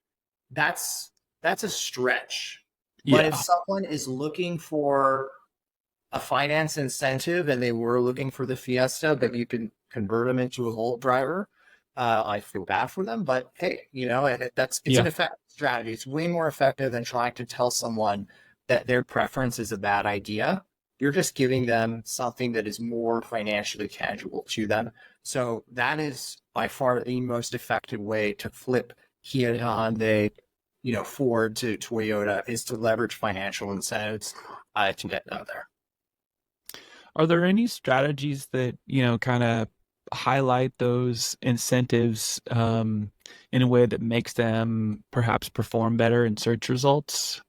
that's that's a stretch. But if Yeah. someone is looking for a finance incentive and they were looking for the Fiesta, but you can convert them into a Volt driver, I feel bad for them. But hey, it's an Yeah. effective strategy. It's way more effective than trying to tell someone that their preference is a bad idea. You're just giving them something that is more financially tangible to them. So that is by far the most effective way to flip Kia, Hyundai, Ford to Toyota, is to leverage financial incentives to get out there. Are there any strategies that, kind of highlight those incentives in a way that makes them perhaps perform better in search results?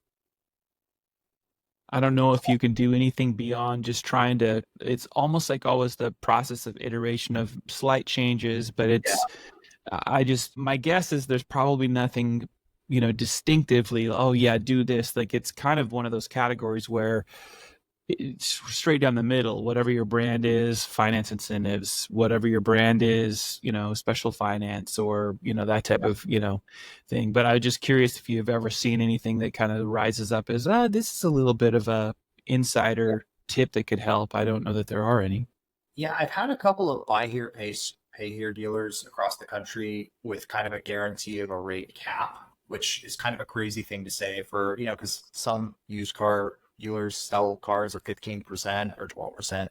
I don't know if you can do anything beyond just trying to, it's almost like always the process of iteration of slight changes, but Yeah. my guess is there's probably nothing, distinctively, oh yeah, do this. Like it's kind of one of those categories where it's straight down the middle. Whatever your brand is, finance incentives. Whatever your brand is, special finance, or that type of thing. But I'm just curious if you've ever seen anything that kind of rises up as this is a little bit of a Yeah. insider tip that could help. I don't know that there are any. Yeah, I've had a couple of buy here, pay here dealers across the country with kind of a guarantee of a rate cap, which is kind of a crazy thing to say for, because some used car dealers sell cars at 15% or 12%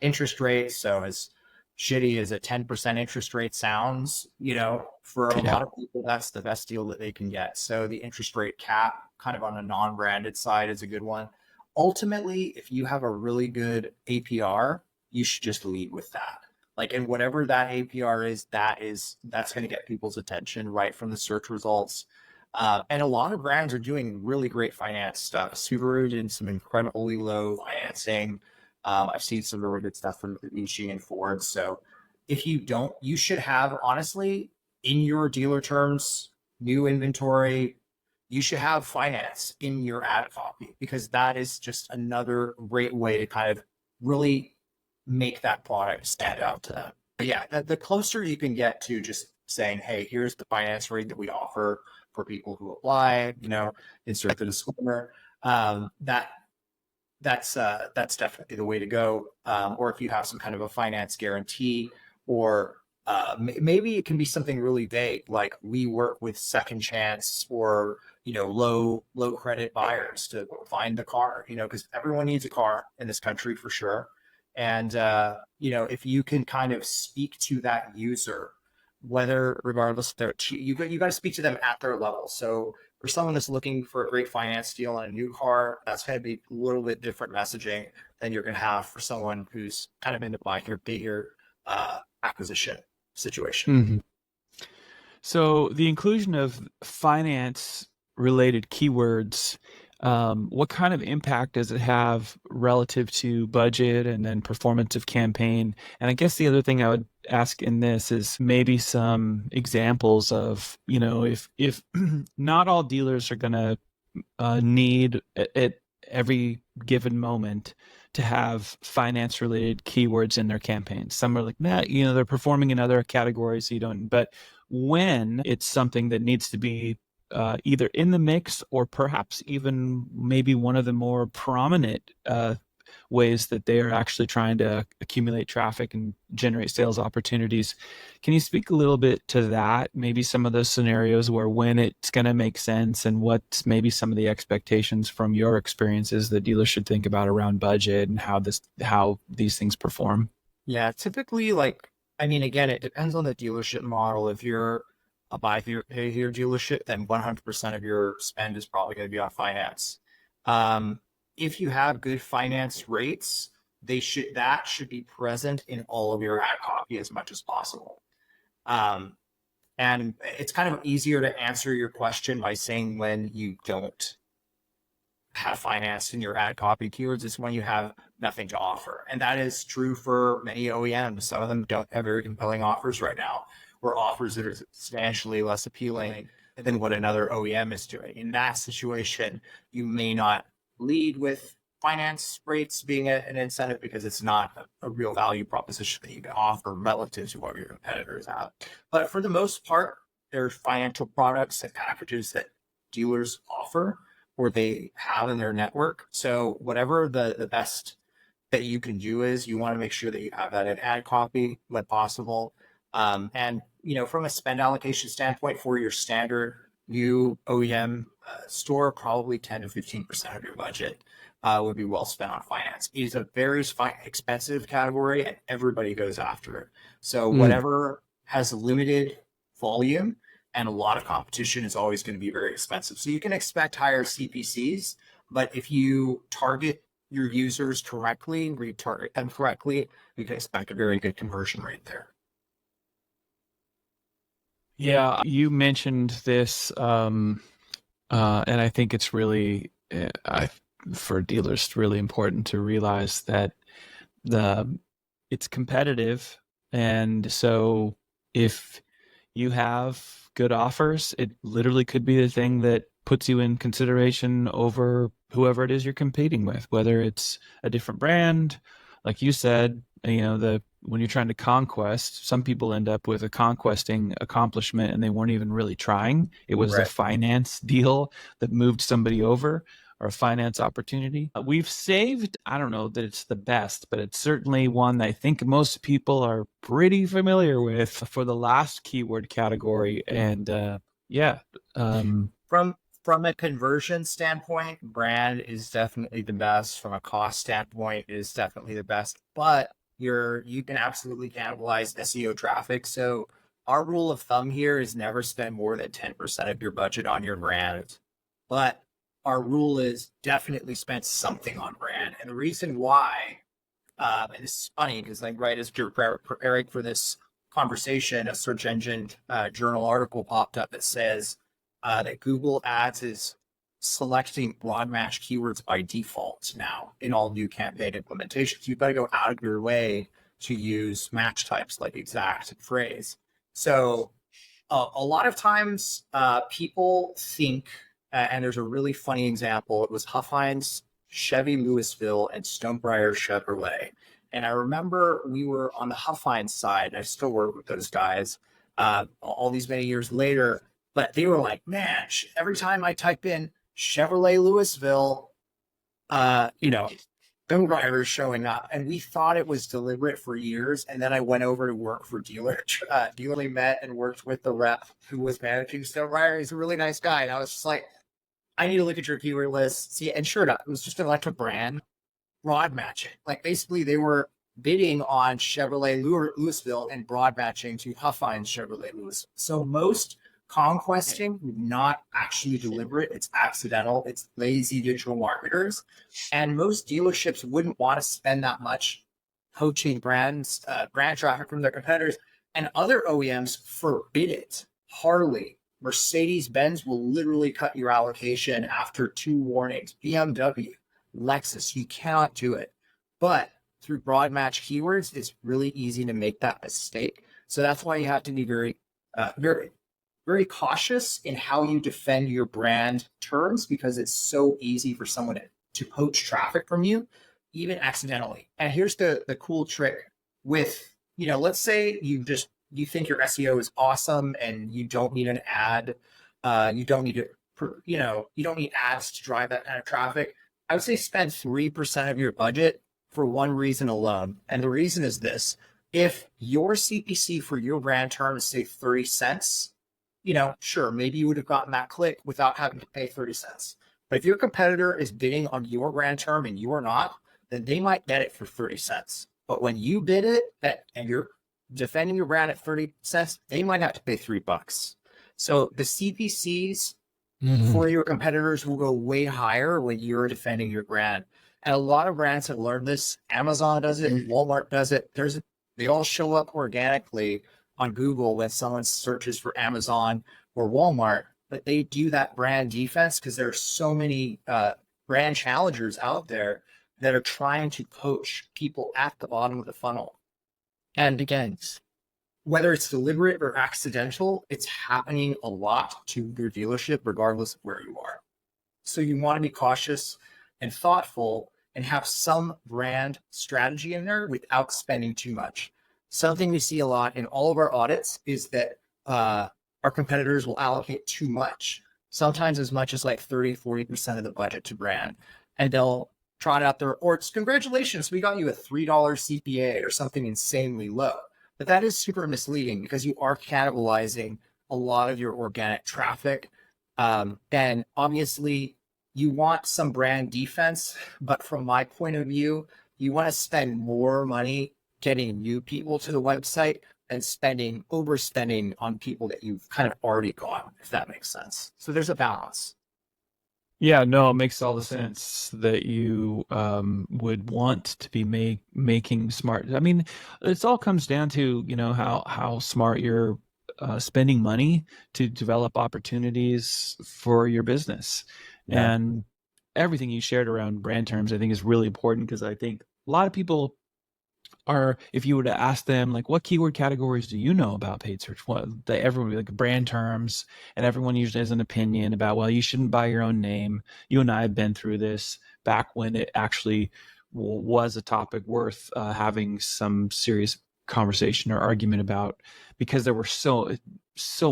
interest rate. So as shitty as a 10% interest rate sounds, for a Yeah. lot of people, that's the best deal that they can get. So the interest rate cap, kind of on a non-branded side, is a good one. Ultimately, if you have a really good APR, you should just lead with that. Like, and whatever that APR is, that's going to get people's attention right from the search results. And a lot of brands are doing really great finance stuff. Subaru did some incredibly low financing. I've seen some really good stuff from Mitsubishi and Ford. So if you don't, you should have, honestly, in your dealer terms, new inventory, you should have finance in your ad copy, because that is just another great way to kind of really make that product stand out to them. But yeah, the closer you can get to just saying, hey, here's the finance rate that we offer for people who apply, insert the disclaimer. That's definitely the way to go. Or if you have some kind of a finance guarantee, or maybe it can be something really vague, like we work with second chance, or low credit buyers to find the car, because everyone needs a car in this country for sure. And if you can kind of speak to that user, whether regardless if they're you got to speak to them at their level. So for someone that's looking for a great finance deal on a new car, that's going to be a little bit different messaging than you're going to have for someone who's kind of in the buy here, pay here acquisition situation. Mm-hmm. So the inclusion of finance related keywords, what kind of impact does it have relative to budget and then performance of campaign? And I guess the other thing I would ask in this is maybe some examples of, if not all dealers are going to need at every given moment to have finance related keywords in their campaigns. Some are like that, they're performing in other categories, so you don't, but when it's something that needs to be either in the mix, or perhaps even maybe one of the more prominent ways that they are actually trying to accumulate traffic and generate sales opportunities. Can you speak a little bit to that? Maybe some of those scenarios where when it's going to make sense, and what's maybe some of the expectations from your experiences that dealers should think about around budget and how these things perform. Yeah, typically, like, I mean, again, it depends on the dealership model. If you're a buy here, pay here dealership, then 100% of your spend is probably going to be on finance. Um, if you have good finance rates, that should be present in all of your ad copy as much as possible. Um, and it's kind of easier to answer your question by saying when you don't have finance in your ad copy keywords is when you have nothing to offer. And that is true for many OEMs. Some of them don't have very compelling offers right now, or offers that are substantially less appealing than what another OEM is doing. In that situation, you may not lead with finance rates being an incentive, because it's not a real value proposition that you can offer relative to what your competitors have. But for the most part, there's financial products and packages that dealers offer, or they have in their network. So whatever the best that you can do is, you want to make sure that you have that in ad copy when possible. And from a spend allocation standpoint, for your standard new OEM store, probably 10 to 15% of your budget would be well spent on finance. It is a very expensive category, and everybody goes after it. So Mm. whatever has limited volume and a lot of competition is always going to be very expensive. So you can expect higher CPCs, but if you target your users correctly, retarget them correctly, you can expect a very good conversion rate there. Yeah, you mentioned this, and I think it's really, for dealers, it's really important to realize that the it's competitive, and so if you have good offers, it literally could be the thing that puts you in consideration over whoever it is you're competing with, whether it's a different brand, like you said, the when you're trying to conquest, some people end up with a conquesting accomplishment and they weren't even really trying. It was a Right. finance deal that moved somebody over, or a finance opportunity. We've saved, I don't know that it's the best, but it's certainly one that I think most people are pretty familiar with for the last keyword category. And yeah, um, From a conversion standpoint, brand is definitely the best. From a cost standpoint, it is definitely the best. But you can absolutely cannibalize SEO traffic. So our rule of thumb here is never spend more than 10% of your budget on your brand. But our rule is definitely spend something on brand. And the reason why, and this is funny because like right as you're preparing for this conversation, a search engine journal article popped up that says that Google Ads is selecting broad match keywords by default now in all new campaign implementations. You've got to go out of your way to use match types like exact and phrase. So a lot of times people think, and there's a really funny example. It was Huff Hines, Chevy Louisville, and Stonebriar Chevrolet. And I remember we were on the Huff Hines side. I still work with those guys all these many years later. But they were like, man, every time I type in Chevrolet Louisville, Stonebriar is showing up. And we thought it was deliberate for years. And then I went over to work for Dealer. We met and worked with the rep who was managing Stonebriar. He's a really nice guy. And I was just like, I need to look at your keyword list. See, and sure enough, it was just an electric brand broad matching. Like basically they were bidding on Chevrolet Louisville and broad matching to Huff Hines Chevrolet Louisville. So most conquesting not actually deliberate. It's accidental. It's lazy digital marketers. And most dealerships wouldn't want to spend that much poaching brand traffic from their competitors. And other OEMs forbid it. Harley, Mercedes-Benz will literally cut your allocation after 2 warnings. BMW, Lexus, you cannot do it. But through broad match keywords, it's really easy to make that mistake. So that's why you have to be very cautious in how you defend your brand terms, because it's so easy for someone to poach traffic from you, even accidentally. And here's the cool trick with, let's say you think your SEO is awesome and you don't need an ad. You don't need you don't need ads to drive that kind of traffic. I would say spend 3% of your budget for one reason alone. And the reason is this: if your CPC for your brand term is say 30 cents, sure, maybe you would have gotten that click without having to pay 30 cents. But if your competitor is bidding on your brand term and you are not, then they might get it for 30 cents. But when you bid it and you're defending your brand at 30 cents, they might have to pay $3. So the CPCs for your competitors will go way higher when you're defending your brand. And a lot of brands have learned this. Amazon does it, Walmart does it. They all show up organically on Google when someone searches for Amazon or Walmart, but they do that brand defense because there are so many brand challengers out there that are trying to poach people at the bottom of the funnel. And again, whether it's deliberate or accidental, it's happening a lot to your dealership, regardless of where you are. So you want to be cautious and thoughtful and have some brand strategy in there without spending too much. Something we see a lot in all of our audits is that our competitors will allocate too much, sometimes as much as like 30, 40% of the budget to brand. And they'll trot out there, or it's congratulations, we got you a $3 CPA or something insanely low. But that is super misleading because you are cannibalizing a lot of your organic traffic. And obviously, you want some brand defense, but from my point of view, you want to spend more money getting new people to the website and overspending on people that you've kind of already got, if that makes sense. So there's a balance. Yeah, no, it makes all the sense that you would want to be making smart. I mean, it all comes down to, how smart you're spending money to develop opportunities for your business. Yeah. And everything you shared around brand terms, I think, is really important, because I think a lot of people Or if you were to ask them, like, what keyword categories do you know about paid search? What they everyone like brand terms, and everyone usually has an opinion about, well, you shouldn't buy your own name. You and I have been through this back when it actually was a topic worth having some serious conversation or argument about, because there were so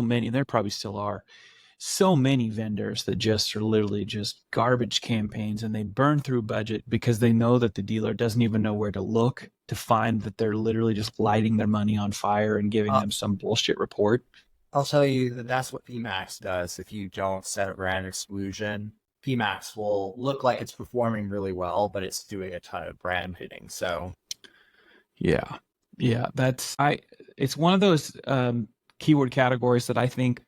many, and there probably still are so many vendors that just are literally just garbage campaigns, and they burn through budget because they know that the dealer doesn't even know where to look to find that they're literally just lighting their money on fire and giving Uh, them some bullshit report. I'll tell you that that's what PMAX does. If you don't set a brand exclusion, PMAX will look like it's performing really well, but it's doing a ton of brand hitting. So Yeah. Yeah. It's one of those keyword categories that I think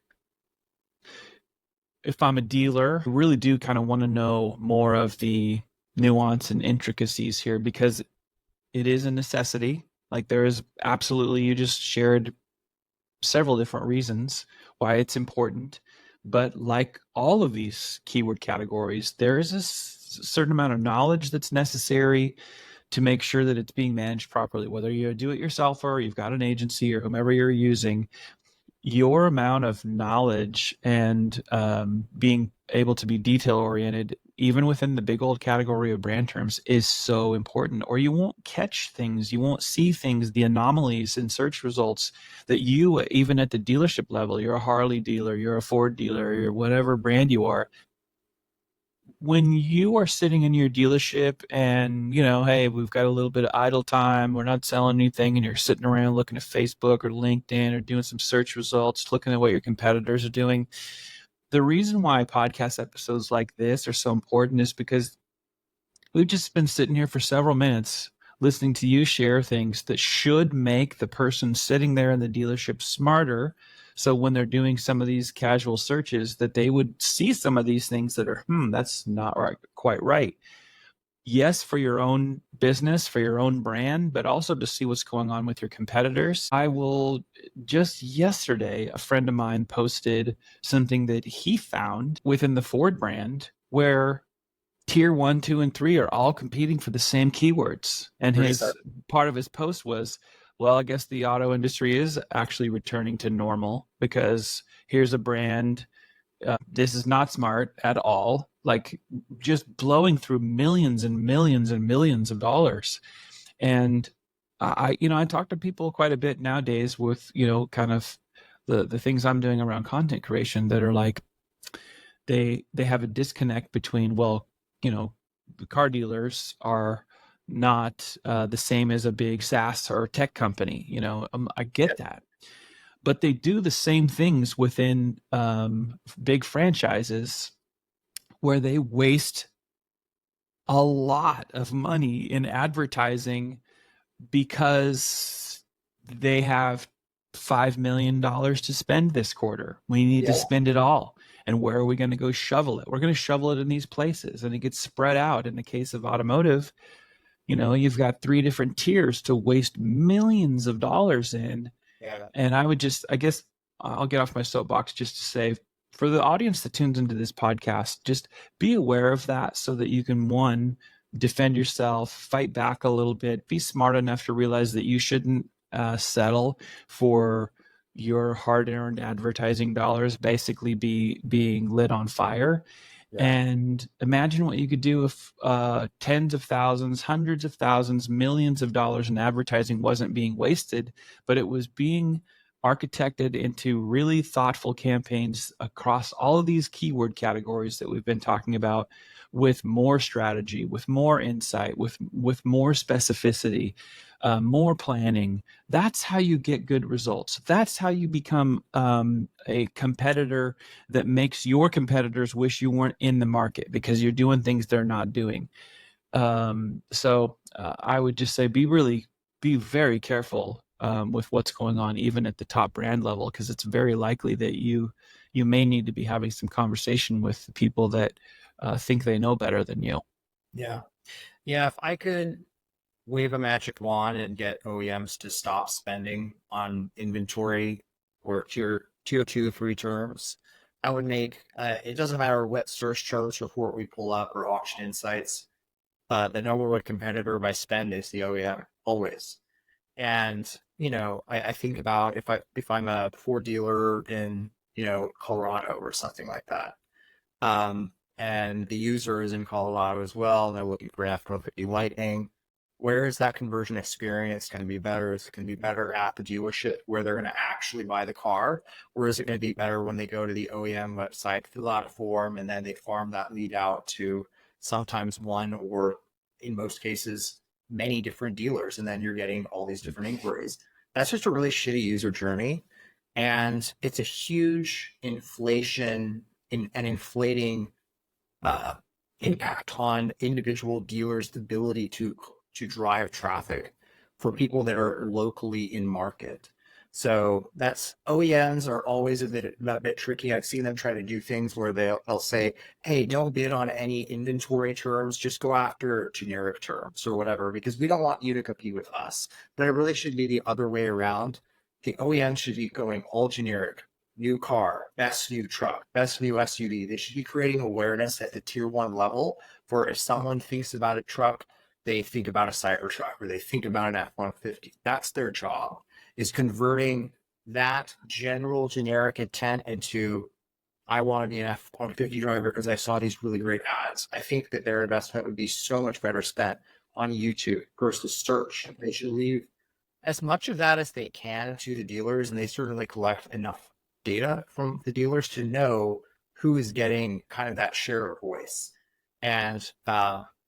if I'm a dealer, I really do kind of want to know more of the nuance and intricacies here, because it is a necessity. Like, there is absolutely, you just shared several different reasons why it's important. But like all of these keyword categories, there is a certain amount of knowledge that's necessary to make sure that it's being managed properly. Whether you do it yourself or you've got an agency or whomever you're using, your amount of knowledge and being able to be detail oriented, even within the big old category of brand terms, is so important. Or you won't catch things, you won't see things, the anomalies in search results that you, even at the dealership level, you're a Harley dealer, you're a Ford dealer, you're whatever brand you are, when you are sitting in your dealership and, hey, we've got a little bit of idle time, we're not selling anything, and you're sitting around looking at Facebook or LinkedIn or doing some search results, looking at what your competitors are doing. The reason why podcast episodes like this are so important is because we've just been sitting here for several minutes listening to you share things that should make the person sitting there in the dealership smarter. So when they're doing some of these casual searches, that they would see some of these things that are, that's not right, quite right. Yes, for your own business, for your own brand, but also to see what's going on with your competitors. Just yesterday, a friend of mine posted something that he found within the Ford brand where tier 1, 2, and 3 are all competing for the same keywords. And his part of his post was, well, I guess the auto industry is actually returning to normal, because here's a brand. This is not smart at all. Like, just blowing through millions and millions and millions of dollars. And I talk to people quite a bit nowadays with, kind of the things I'm doing around content creation, that are like, they have a disconnect between, well, the car dealers are not the same as a big SaaS or tech company. I get that, but they do the same things within big franchises, where they waste a lot of money in advertising because they have $5 million to spend this quarter. We need to spend it all. And where are we going to go shovel it? We're going to shovel it in these places, and it gets spread out. In the case of automotive, you've got 3 different tiers to waste millions of dollars in. Yeah. And I guess I'll get off my soapbox just to say, for the audience that tunes into this podcast, just be aware of that, so that you can, one, defend yourself, fight back a little bit, be smart enough to realize that you shouldn't settle for your hard-earned advertising dollars basically being lit on fire. Yeah. And imagine what you could do if tens of thousands, hundreds of thousands, millions of dollars in advertising wasn't being wasted, but it was being architected into really thoughtful campaigns across all of these keyword categories that we've been talking about, with more strategy, with more insight, with more specificity, more planning. That's how you get good results. That's how you become a competitor that makes your competitors wish you weren't in the market, because you're doing things they're not doing. So I would just say, be very careful with what's going on, even at the top brand level, because it's very likely that you may need to be having some conversation with the people that think they know better than you. Yeah. Yeah. If I could wave a magic wand and get OEMs to stop spending on inventory or tier 2 free terms, I would make it doesn't matter what search charts report we pull up or auction insights. The number one competitor by spend is the OEM, always. And, I think about if I'm a Ford dealer in, Colorado or something like that. And the user is in Colorado as well, and they're looking for F-150 Lightning. Where is that conversion experience going to be better? Is it going to be better at the dealership where they're going to actually buy the car? Or is it going to be better when they go to the OEM website, fill out a form, and then they farm that lead out to sometimes one or in most cases, many different dealers, and then you're getting all these different inquiries. That's just a really shitty user journey. And it's a huge and inflating uh, impact on individual dealers' ability to drive traffic for people that are locally in market. So that's OEMs are always a bit tricky. I've seen them try to do things where they'll say, "Hey, don't bid on any inventory terms. Just go after generic terms or whatever, because we don't want you to compete with us." But it really should be the other way around. The OEM should be going all generic, new car, best new truck, best new SUV. They should be creating awareness at the tier one level for if someone thinks about a truck, they think about a Cybertruck or they think about an F-150. That's their job, is converting that general generic intent into I want to be an F-150 driver because I saw these really great ads. I think that their investment would be so much better spent on YouTube versus search. They should leave as much of that as they can to the dealers, and they certainly collect enough data from the dealers to know who is getting kind of that share of voice. And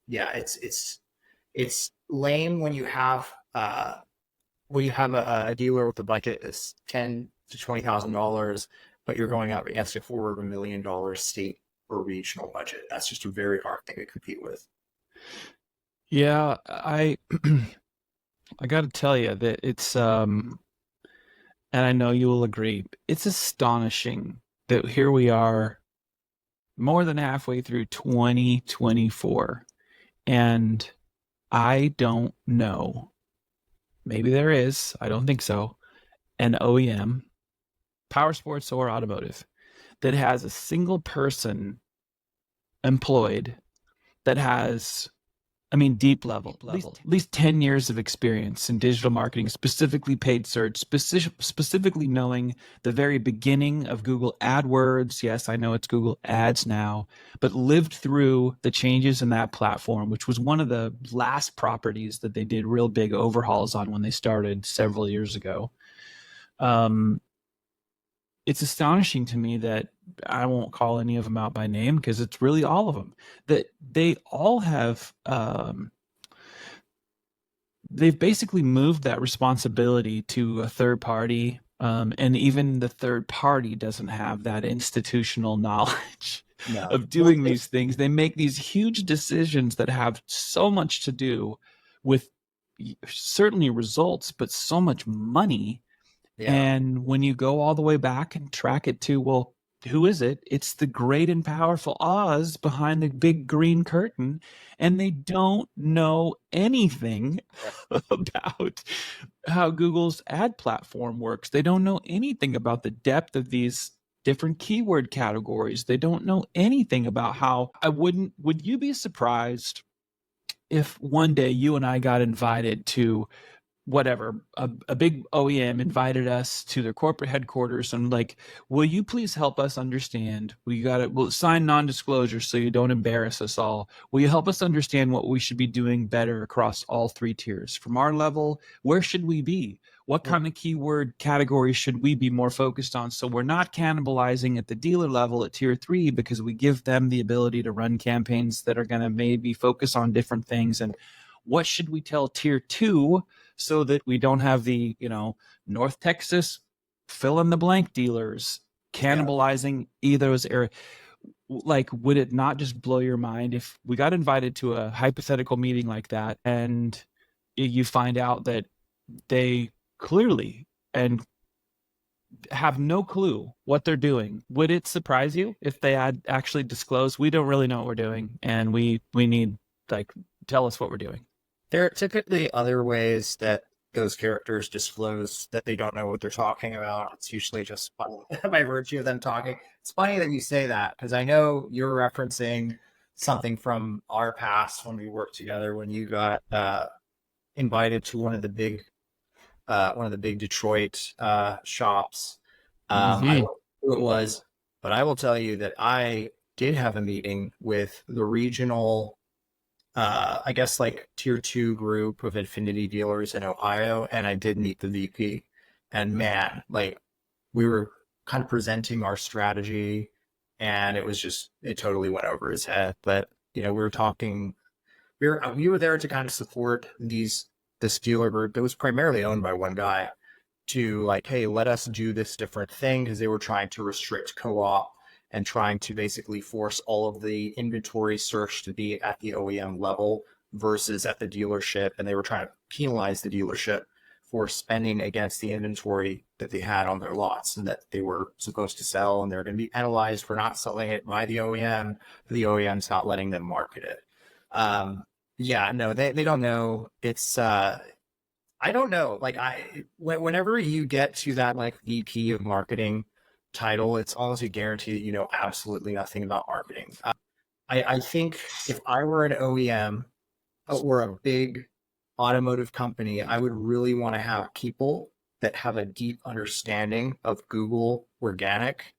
yeah, it's lame when you have a dealer with a budget that's $10,000 to $20,000, but you're going up against a $250,000 state or regional budget. That's just a very hard thing to compete with. Yeah, I got to tell you that it's and I know you will agree, it's astonishing that here we are more than halfway through 2024 and I don't know. Maybe there is, I don't think so, an OEM, Powersports or Automotive, that has a single person employed that has, I mean, deep level, at least 10 years of experience in digital marketing, specifically paid search, specifically knowing the very beginning of Google AdWords. Yes, I know it's Google Ads now, but lived through the changes in that platform, which was one of the last properties that they did real big overhauls on when they started several years ago. Um, it's astonishing to me that I won't call any of them out by name because it's really all of them, that they all have they've basically moved that responsibility to a third party, and even the third party doesn't have that institutional knowledge No. of doing these things. They make these huge decisions that have so much to do with certainly results, but so much money. Yeah. And when you go all the way back and track it to, well, who is it? It's the great and powerful Oz behind the big green curtain, and they don't know anything about how Google's ad platform works. They don't know anything about the depth of these different keyword categories. They don't know anything about how would you be surprised if one day you and I got invited to whatever, a big OEM invited us to their corporate headquarters and like, will you please help us understand? We'll sign non-disclosure so you don't embarrass us all. Will you help us understand what we should be doing better across all three tiers? From our level, where should we be? What kind of keyword categories should we be more focused on so we're not cannibalizing at the dealer level at tier three, because we give them the ability to run campaigns that are going to maybe focus on different things? And what should we tell tier two so that we don't have the, North Texas fill in the blank dealers cannibalizing either those areas? Like, would it not just blow your mind if we got invited to a hypothetical meeting like that and you find out that they clearly and have no clue what they're doing? Would it surprise you if they had actually disclosed, we don't really know what we're doing and we need, like, tell us what we're doing? There are typically other ways that those characters disclose that they don't know what they're talking about. It's usually just by virtue of them talking. It's funny that you say that because I know you're referencing something from our past when we worked together when you got invited to one of the big one of the big Detroit shops. I Hmm. don't know who it was, but I will tell you that I did have a meeting with the regional, I guess like tier two group of Infinity dealers in Ohio, and I did meet the VP. And man, like we were kind of presenting our strategy, and it totally went over his head. But we were talking, we were there to kind of support this dealer group that was primarily owned by one guy, to like, hey, let us do this different thing, because they were trying to restrict co-op and trying to basically force all of the inventory search to be at the OEM level versus at the dealership. And they were trying to penalize the dealership for spending against the inventory that they had on their lots and that they were supposed to sell. And they're going to be penalized for not selling it by the OEM, the OEM's not letting them market it. Yeah, no, they don't know. I don't know. Like whenever you get to that like VP of marketing title, it's almost a guarantee that you know absolutely nothing about marketing. I think if I were an OEM or a big automotive company, I would really want to have people that have a deep understanding of Google organic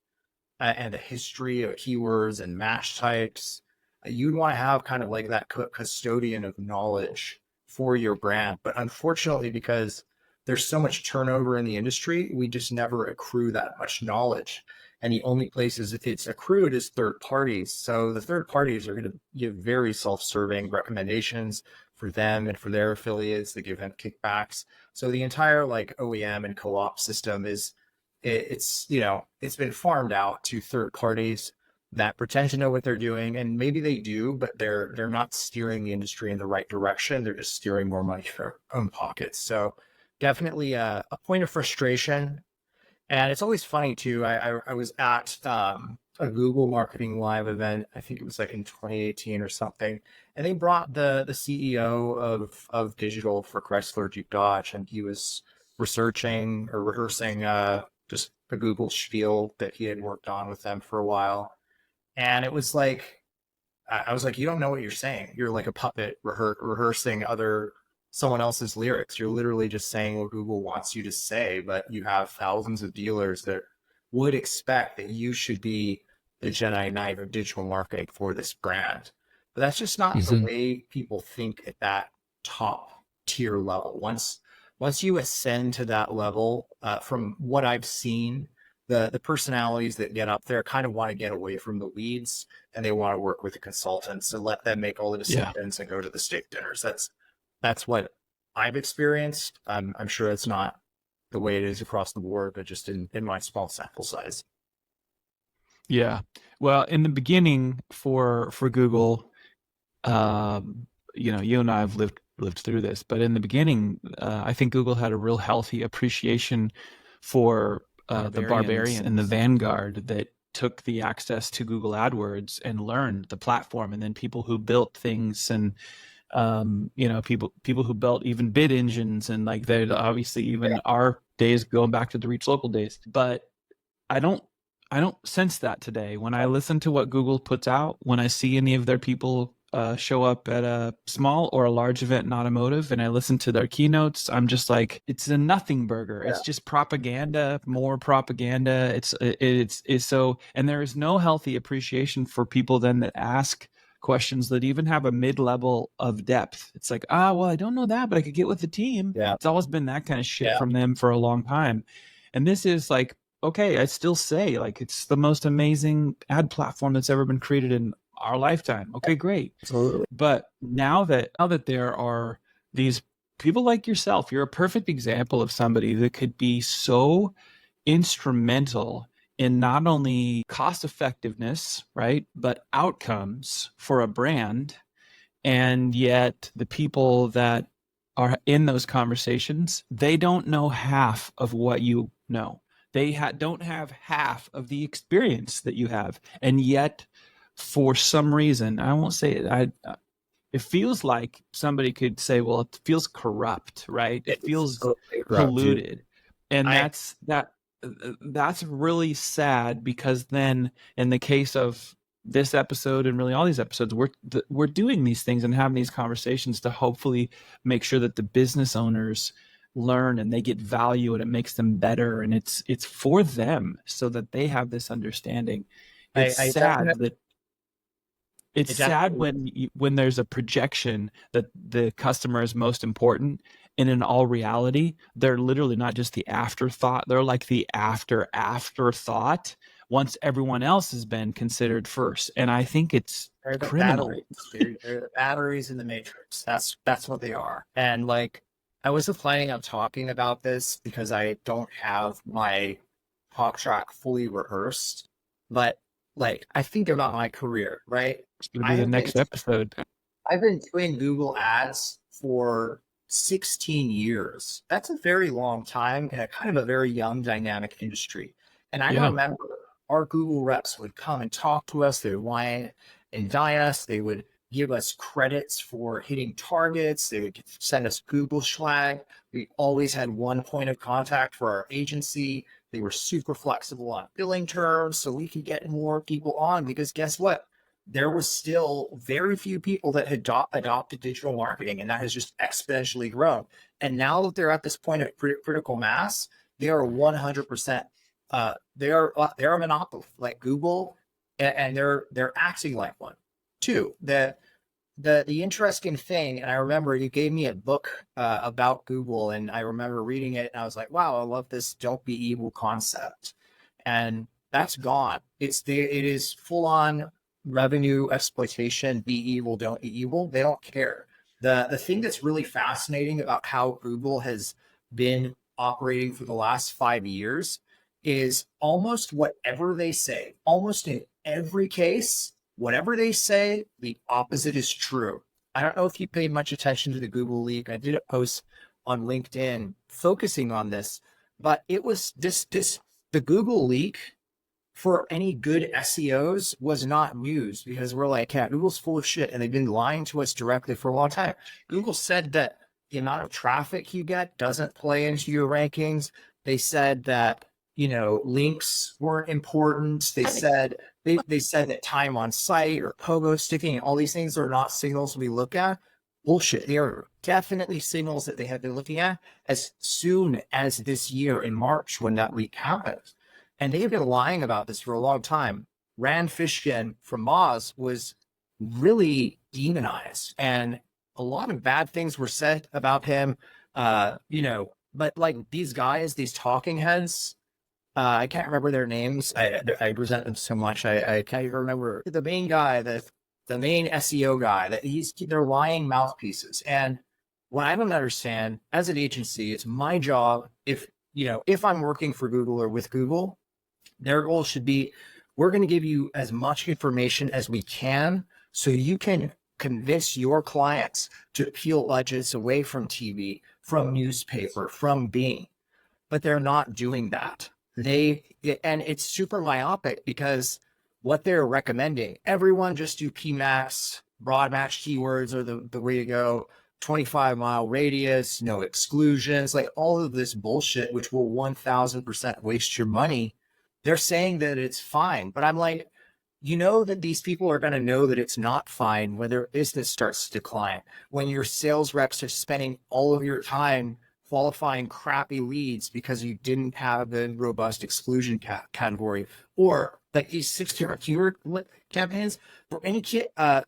and the history of keywords and match types. You'd want to have kind of like that custodian of knowledge for your brand. But unfortunately, because there's so much turnover in the industry, we just never accrue that much knowledge. And the only places it's accrued is third parties. So the third parties are going to give very self-serving recommendations for them and for their affiliates. They give them kickbacks. So the entire like OEM and co-op system it's been farmed out to third parties that pretend to know what they're doing, and maybe they do, but they're not steering the industry in the right direction. They're just steering more money for their own pockets. So definitely a point of frustration. And it's always funny too. I was at a Google Marketing Live event. I think it was like in 2018 or something, and they brought the CEO of digital for Chrysler Jeep Dodge, and he was researching or rehearsing just a Google spiel that he had worked on with them for a while. And it was like, I was like, you don't know what you're saying. You're like a puppet rehearsing someone else's lyrics. You're literally just saying what Google wants you to say, but you have thousands of dealers that would expect that you should be the Jedi Knight of digital marketing for this brand. But that's just not the way people think at that top tier level. Once you ascend to that level, from what I've seen, the personalities that get up there kind of want to get away from the weeds, and they want to work with the consultants and let them make all the Yeah. decisions and go to the steak dinners. That's what I've experienced. I'm sure it's not the way it is across the board, but just in my small sample size. Yeah. Well, in the beginning for Google, you and I have lived through this, but in the beginning, I think Google had a real healthy appreciation for the barbarian and the vanguard that took the access to Google AdWords and learned the platform, and then people who built things and people who built even bid engines, and like they obviously even our days going back to the Reach Local days. But I don't I don't sense that today. When I listen to what Google puts out, when I see any of their people show up at a small or a large event in automotive and I listen to their keynotes, I'm just like, it's a nothing burger. It's just propaganda, more propaganda. It's so, and there is no healthy appreciation for people then that ask questions that even have a mid-level of depth. It's like, well, I don't know that, but I could get with the team. Yeah. It's always been that kind of shit from them for a long time. And this is like, okay, I still say like it's the most amazing ad platform that's ever been created in our lifetime. Okay, great. Absolutely. But now that there are these people like yourself, you're a perfect example of somebody that could be so instrumental in not only cost effectiveness, right, but outcomes for a brand. And yet the people that are in those conversations, they don't know half of what you know. They don't have half of the experience that you have. And yet, for some reason, I won't say it, it feels like somebody could say, well, it feels corrupt, right? It feels polluted. And that's really sad, because then in the case of this episode and really all these episodes, we're doing these things and having these conversations to hopefully make sure that the business owners learn and they get value and it makes them better, and it's for them so that they have this understanding. It's I sad definitely, that it's I sad definitely, when when there's a projection that the customer is most important, and in all reality they're literally not just the afterthought, they're like the afterthought once everyone else has been considered first. And I think it's they're the criminal. batteries, dude. They're the batteries in the matrix. That's what they are. And like, I wasn't planning on talking about this because I don't have my talk track fully rehearsed, but like, I think about my career, right? It's going to I be the have been next episode. I've been doing Google Ads for 16 years. That's a very long time in a kind of a very young, dynamic industry. And I Yeah. remember our Google reps would come and talk to us. They would wine and dine us. They would give us credits for hitting targets. They would send us Google swag. We always had one point of contact for our agency. They were super flexible on billing terms so we could get more people on because guess what? There was still very few people that had adopted digital marketing, and that has just exponentially grown. And now that they're at this point of critical mass, they are 100%. They're a monopoly like Google, and they're acting like one too. The interesting thing, and I remember you gave me a book about Google, and I remember reading it, and I was like, wow, I love this "don't be evil" concept, and that's gone. It is full on revenue exploitation. Be evil, don't be evil. They don't care. The thing that's really fascinating about how Google has been operating for the last 5 years is almost whatever they say, almost in every case, whatever they say, the opposite is true. I don't know if you paid much attention to the Google leak. I did a post on LinkedIn focusing on this, but it was this the Google leak for any good SEOs was not news because we're like, yeah, Google's full of shit and they've been lying to us directly for a long time. Google said that the amount of traffic you get doesn't play into your rankings. They said that, links weren't important. They said that time on site or pogo sticking and all these things are not signals we look at. Bullshit. They are definitely signals that they have been looking at as soon as this year in March when that leak happened. And they've been lying about this for a long time. Rand Fishkin from Moz was really demonized, and a lot of bad things were said about him. But like these guys, these talking heads, I can't remember their names. I resent them so much. I can't even remember the main guy, the main SEO guy. That they're lying mouthpieces. And what I don't understand as an agency, it's my job. If I'm working for Google or with Google, their goal should be, we're going to give you as much information as we can so you can convince your clients to peel budgets away from TV, from newspaper, from Bing. But they're not doing that. And it's super myopic because what they're recommending, everyone just do PMAX, broad match keywords are the way to go. 25-mile radius, no exclusions, like all of this bullshit, which will 1000% waste your money. They're saying that it's fine, but I'm like, that these people are going to know that it's not fine when their business starts to decline, when your sales reps are spending all of your time qualifying crappy leads because you didn't have the robust exclusion category, or like these 6 keyword campaigns for any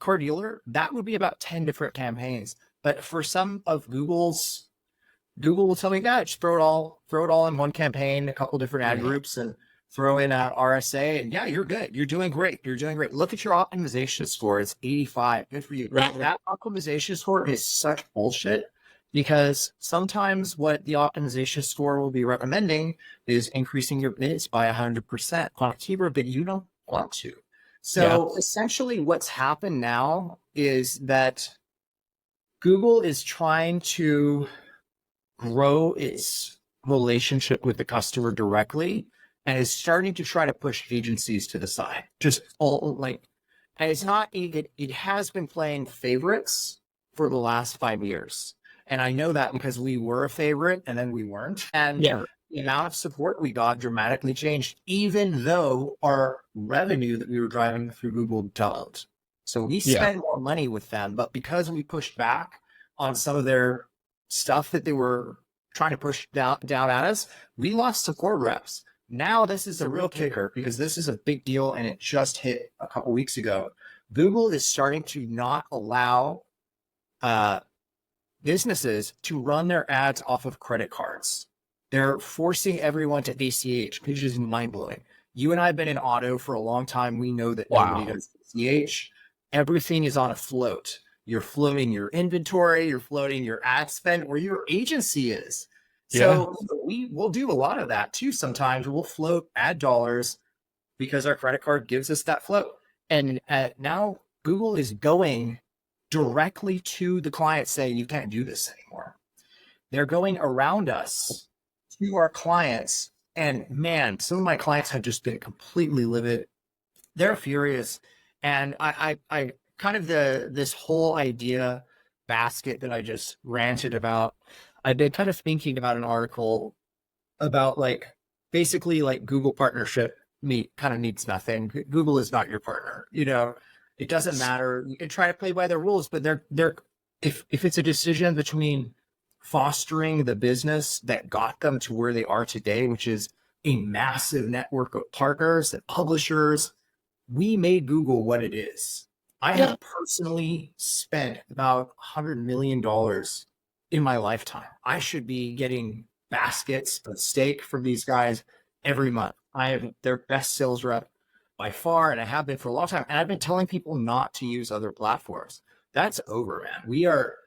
car dealer, that would be about 10 different campaigns. But for some of Google will tell me, yeah, just throw it all in one campaign, a couple different ad groups, and throw in RSA, and yeah, you're good. You're doing great. You're doing great. Look at your optimization score. It's 85. Good for you. Right. That optimization score is such bullshit because sometimes what the optimization score will be recommending is increasing your bids by 100% on a keyword that you don't want to. So essentially what's happened now is that Google is trying to grow its relationship with the customer directly and is starting to try to push agencies to the side. Just all like, and it's not, it has been playing favorites for the last 5 years. And I know that because we were a favorite and then we weren't. And the amount of support we got dramatically changed, even though our revenue that we were driving through Google doubled. So we spent more money with them, but because we pushed back on some of their stuff that they were trying to push down at us, we lost support reps. Now this is a real kicker because this is a big deal and it just hit a couple weeks ago. Google is starting to not allow businesses to run their ads off of credit cards. They're forcing everyone to ACH, which is mind-blowing. You and I have been in auto for a long time. We know that nobody does ACH. Everything is on a float. You're floating your inventory, you're floating your ad spend, or your agency is. So we will do a lot of that too. Sometimes we'll float ad dollars because our credit card gives us that float. And now Google is going directly to the client saying, you can't do this anymore. They're going around us to our clients. And man, some of my clients have just been completely livid. They're furious. And I kind of this whole idea basket that I just ranted about, I've been kind of thinking about an article about basically Google partnership kind of needs nothing. Google is not your partner. It doesn't matter. You can try to play by their rules, but if it's a decision between fostering the business that got them to where they are today, which is a massive network of partners and publishers, we made Google what it is. I have personally spent about $100 million in my lifetime. I should be getting baskets of steak from these guys every month. I am their best sales rep by far, and I have been for a long time. And I've been telling people not to use other platforms. That's over, man. We're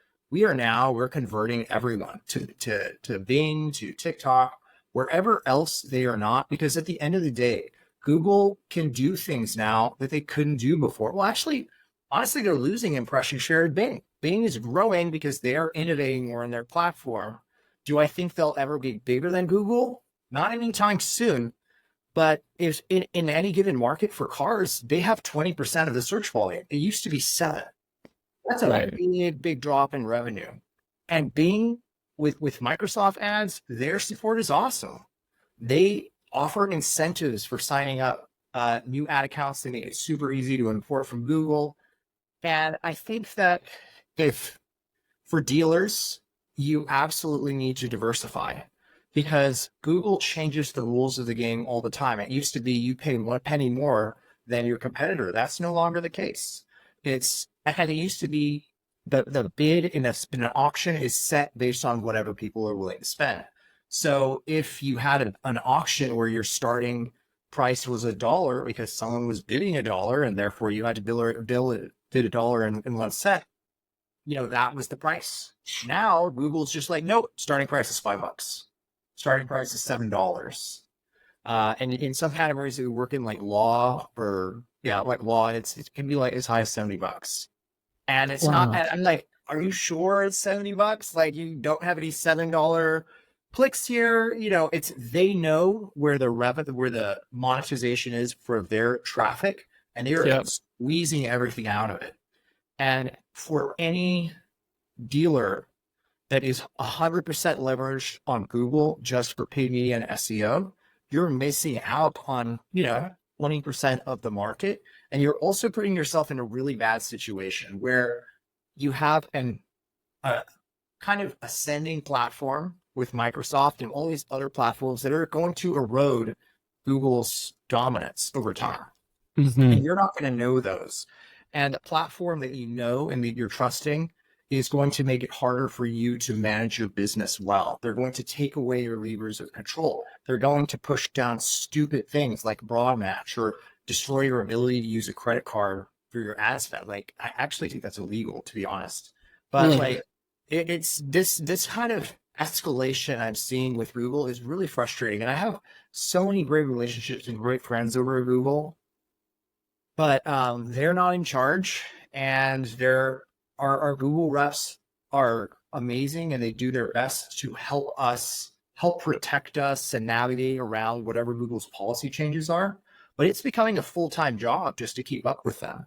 converting everyone to Bing, to TikTok, wherever else they are not, because at the end of the day, Google can do things now that they couldn't do before. Well, actually, honestly, they're losing impression share at Bing. Bing is growing because they are innovating more in their platform. Do I think they'll ever be bigger than Google? Not anytime soon. But if in any given market for cars, they have 20% of the search volume. It used to be 7%. That's a big drop in revenue. And Bing, with Microsoft ads, their support is awesome. They offer incentives for signing up new ad accounts. They make it super easy to import from Google. And I think that if for dealers, you absolutely need to diversify because Google changes the rules of the game all the time. It used to be you pay 1 penny more than your competitor. That's no longer the case. It used to be the bid in an auction is set based on whatever people are willing to spend. So if you had an auction where your starting price was $1 because someone was bidding $1 and therefore you had to bid $1.01, that was the price. Now Google's just like, nope, starting price is $5. Starting price is $7. And in some categories that we work in law law, it can be as high as $70. And it's not, I'm like, are you sure it's $70? You don't have any $7 clicks here. They know where the monetization is for their traffic, and they're squeezing everything out of it. And for any dealer that is 100% leveraged on Google just for paid media and SEO, you're missing out on, 20% of the market. And you're also putting yourself in a really bad situation where you have a kind of ascending platform with Microsoft and all these other platforms that are going to erode Google's dominance over time. And you're not going to know those. And a platform that you know and that you're trusting is going to make it harder for you to manage your business well. They're going to take away your levers of control. They're going to push down stupid things like broad match or destroy your ability to use a credit card for your ad spend. I actually think that's illegal, to be honest. But it's this kind of escalation I'm seeing with Google is really frustrating. And I have so many great relationships and great friends over at Google, but they're not in charge, and our Google reps are amazing, and they do their best to help protect us and navigate around whatever Google's policy changes are. But it's becoming a full-time job just to keep up with them.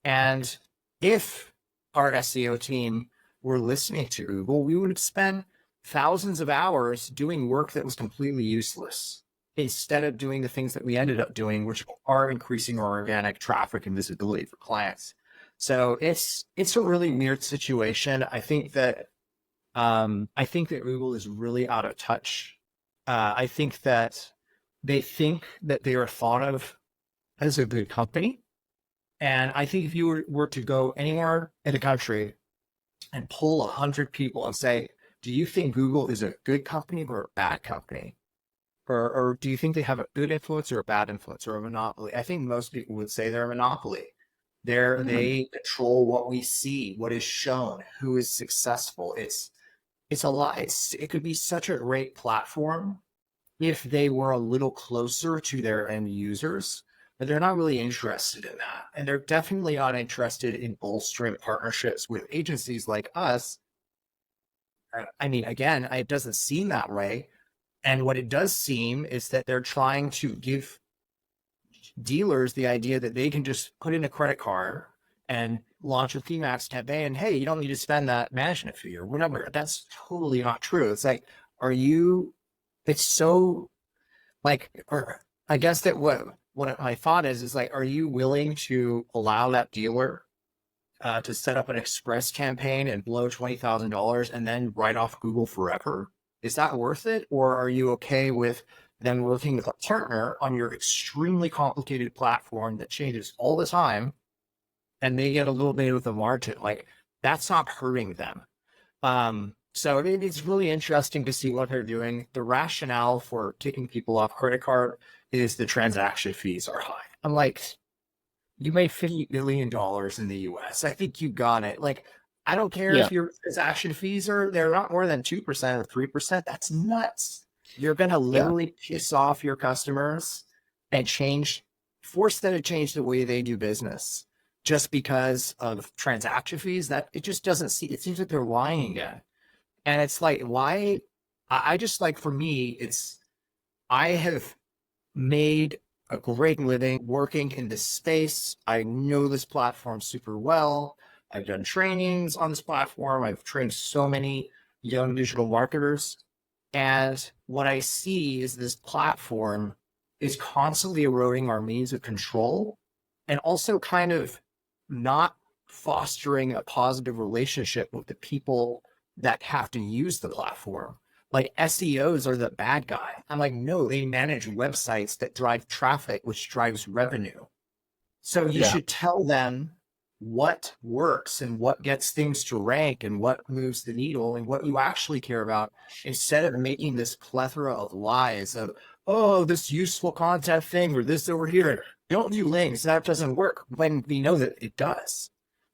And if our SEO team were listening to Google, we would spend thousands of hours doing work that was completely useless instead of doing the things that we ended up doing, which are increasing our organic traffic and visibility for clients. So it's a really weird situation. I think that I think that Google is really out of touch. I think that they think that they are thought of as a good company. And I think if you were to go anywhere in the country and poll 100 people and say, do you think Google is a good company or a bad company? Or do you think they have a good influence or a bad influence or a monopoly? I think most people would say they're a monopoly. They control what we see, what is shown, who is successful. It's a lot. It could be such a great platform if they were a little closer to their end users, but they're not really interested in that. And they're definitely not interested in bolstering partnerships with agencies like us. I mean, again, it doesn't seem that way. And what it does seem is that they're trying to give dealers the idea that they can just put in a credit card and launch a fee max campaign. And hey, you don't need to spend that management fee or whatever. That's totally not true. It's like, are you, it's so like, or I guess that what my thought is like, are you willing to allow that dealer to set up an express campaign and blow $20,000 and then write off Google forever? Is that worth it? Or are you okay with them working with a partner on your extremely complicated platform that changes all the time and they get a little bit of the margin? Like, that's not hurting them. So I mean, it's really interesting to see what they're doing. The rationale for taking people off credit card is the transaction fees are high. I'm like, you made $50 billion in the US. I think you got it. Like, I don't care Yeah. if your transaction fees they're not more than 2% or 3%. That's nuts. You're going to literally piss off your customers and force them to change the way they do business just because of transaction fees. That it just doesn't it seems like they're lying again. And it's like, why? I just like, for me, I have made a great living working in this space. I know this platform super well. I've done trainings on this platform. I've trained so many young digital marketers. And what I see is this platform is constantly eroding our means of control and also kind of not fostering a positive relationship with the people that have to use the platform. Like, SEOs are the bad guy. I'm like, no, they manage websites that drive traffic, which drives revenue. So you should tell them what works and what gets things to rank and what moves the needle and what you actually care about, instead of making this plethora of lies of, oh, this useful content thing or this over here. Don't do links. That doesn't work, when we know that it does.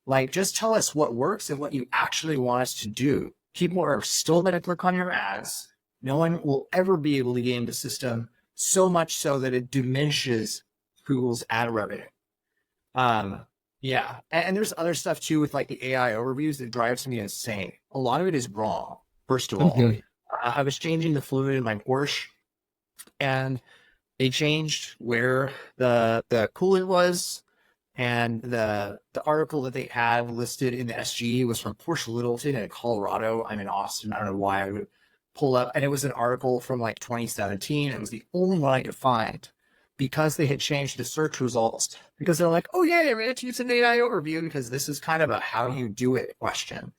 Like, just tell us what works and what you actually want us to do. People are still going to click on your ads. No one will ever be able to game the system, so much so that it diminishes Google's ad revenue. Yeah. And there's other stuff too with like the AI overviews that drives me insane. A lot of it is wrong. First of all, I was changing the fluid in my Porsche and they changed where the coolant was. And the article that they had listed in the SGE was from Porsche Littleton in Colorado. I'm in Austin. I don't know why I would pull up. And it was an article from like 2017. It was the only one I could find because they had changed the search results. Because they're like, oh yeah, Rich, use an AI overview because this is kind of a how you do it question.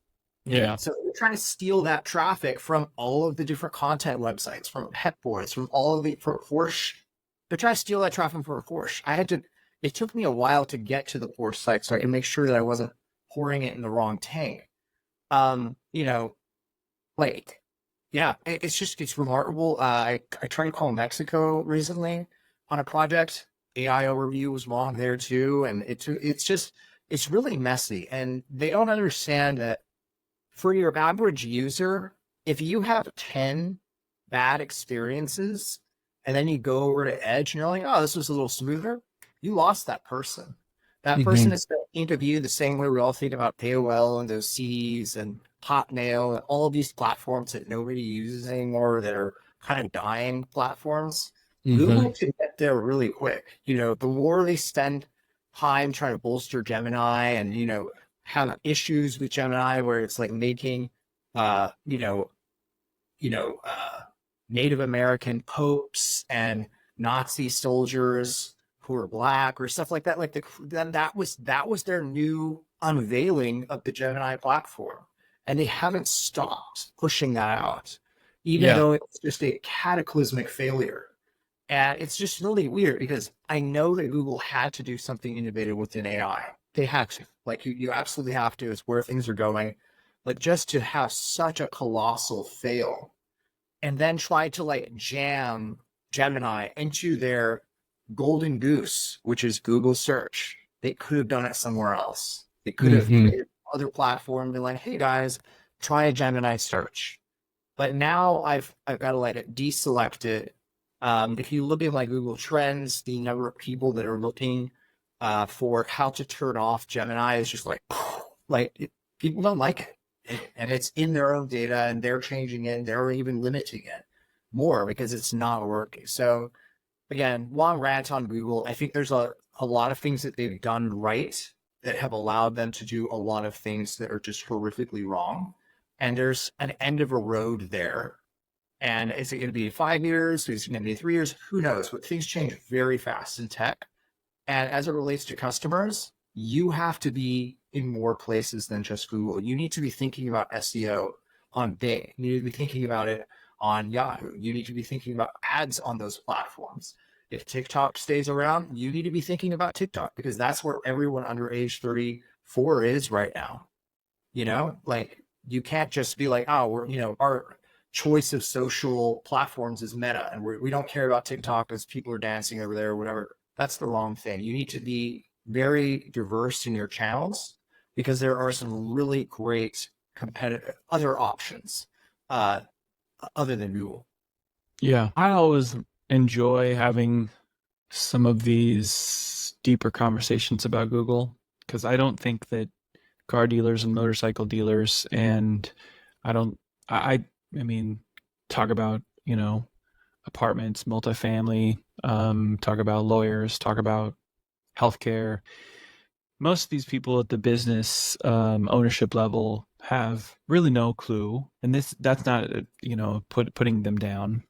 Yeah. So they're trying to steal that traffic from all of the different content websites, from Pet Boys, from all of the from Porsche. They're trying to steal that traffic from Porsche. It took me a while to get to the Porsche site so I can make sure that I wasn't pouring it in the wrong tank. You know, like, yeah, it's remarkable. I tried to call Mexico recently on a project. AI overview was wrong there too. And it's really messy. And they don't understand that for your average user, if you have 10 bad experiences and then you go over to Edge and you're like, oh, this was a little smoother, you lost that person. That person is thinking of you the same way we all think about AOL and those CDs and Hotmail and all of these platforms that nobody uses anymore that are kind of dying platforms. Google can get there really quick. You know, the more they spend time trying to bolster Gemini and, you know, have issues with Gemini where it's like making, Native American popes and Nazi soldiers who are black or stuff like that. Like then that was their new unveiling of the Gemini platform. and they haven't stopped pushing that out, even Yeah. though it's just a cataclysmic failure. And it's just really weird because I know that Google had to do something innovative within AI. They had to. Like you absolutely have to. It's where things are going. But just to have such a colossal fail and then try to like jam Gemini into their golden goose, which is Google search. They could have done it somewhere else. They could have Hmm. created other platform and been like, hey guys, try a Gemini search. But now I've got to let it deselect it. If you look at like Google Trends, the number of people that are looking for how to turn off Gemini is just like, people don't like it. And it's in their own data and they're changing it. They're even limiting it more because it's not working. So again, long rant on Google. I think there's a lot of things that they've done right that have allowed them to do a lot of things that are just horrifically wrong. And there's an end of a road there. And is it going to be 5 years? Is it going to be 3 years? Who knows? But things change very fast in tech. And as it relates to customers, you have to be in more places than just Google. You need to be thinking about SEO on Bing. You need to be thinking about it on Yahoo. You need to be thinking about ads on those platforms. If TikTok stays around, you need to be thinking about TikTok because that's where everyone under age 34 is right now. Like you can't just be like, oh, our choice of social platforms is Meta and we don't care about TikTok because people are dancing over there or whatever. That's the wrong thing. You need to be very diverse in your channels because there are some really great competitive other options uh, other than Google. Yeah. I always enjoy having some of these deeper conversations about Google because I don't think that car dealers and motorcycle dealers and I don't I mean talk about, apartments, multifamily, talk about lawyers, talk about healthcare. Most of these people at the business ownership level have really no clue, and that's not putting them down.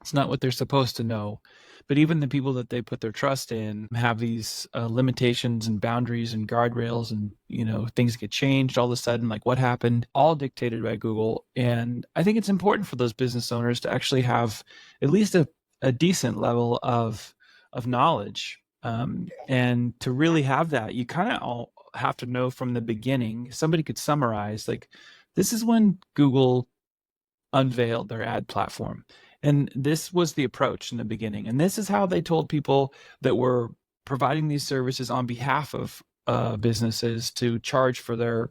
It's not what they're supposed to know. But even the people that they put their trust in have these limitations and boundaries and guardrails, and things get changed all of a sudden. Like what happened, all dictated by Google. And I think it's important for those business owners to actually have at least a decent level of knowledge, and to really have that. You kind of all have to know from the beginning. Somebody could summarize like this is when Google unveiled their ad platform. And this was the approach in the beginning. And this is how they told people that were providing these services on behalf of businesses to charge for their,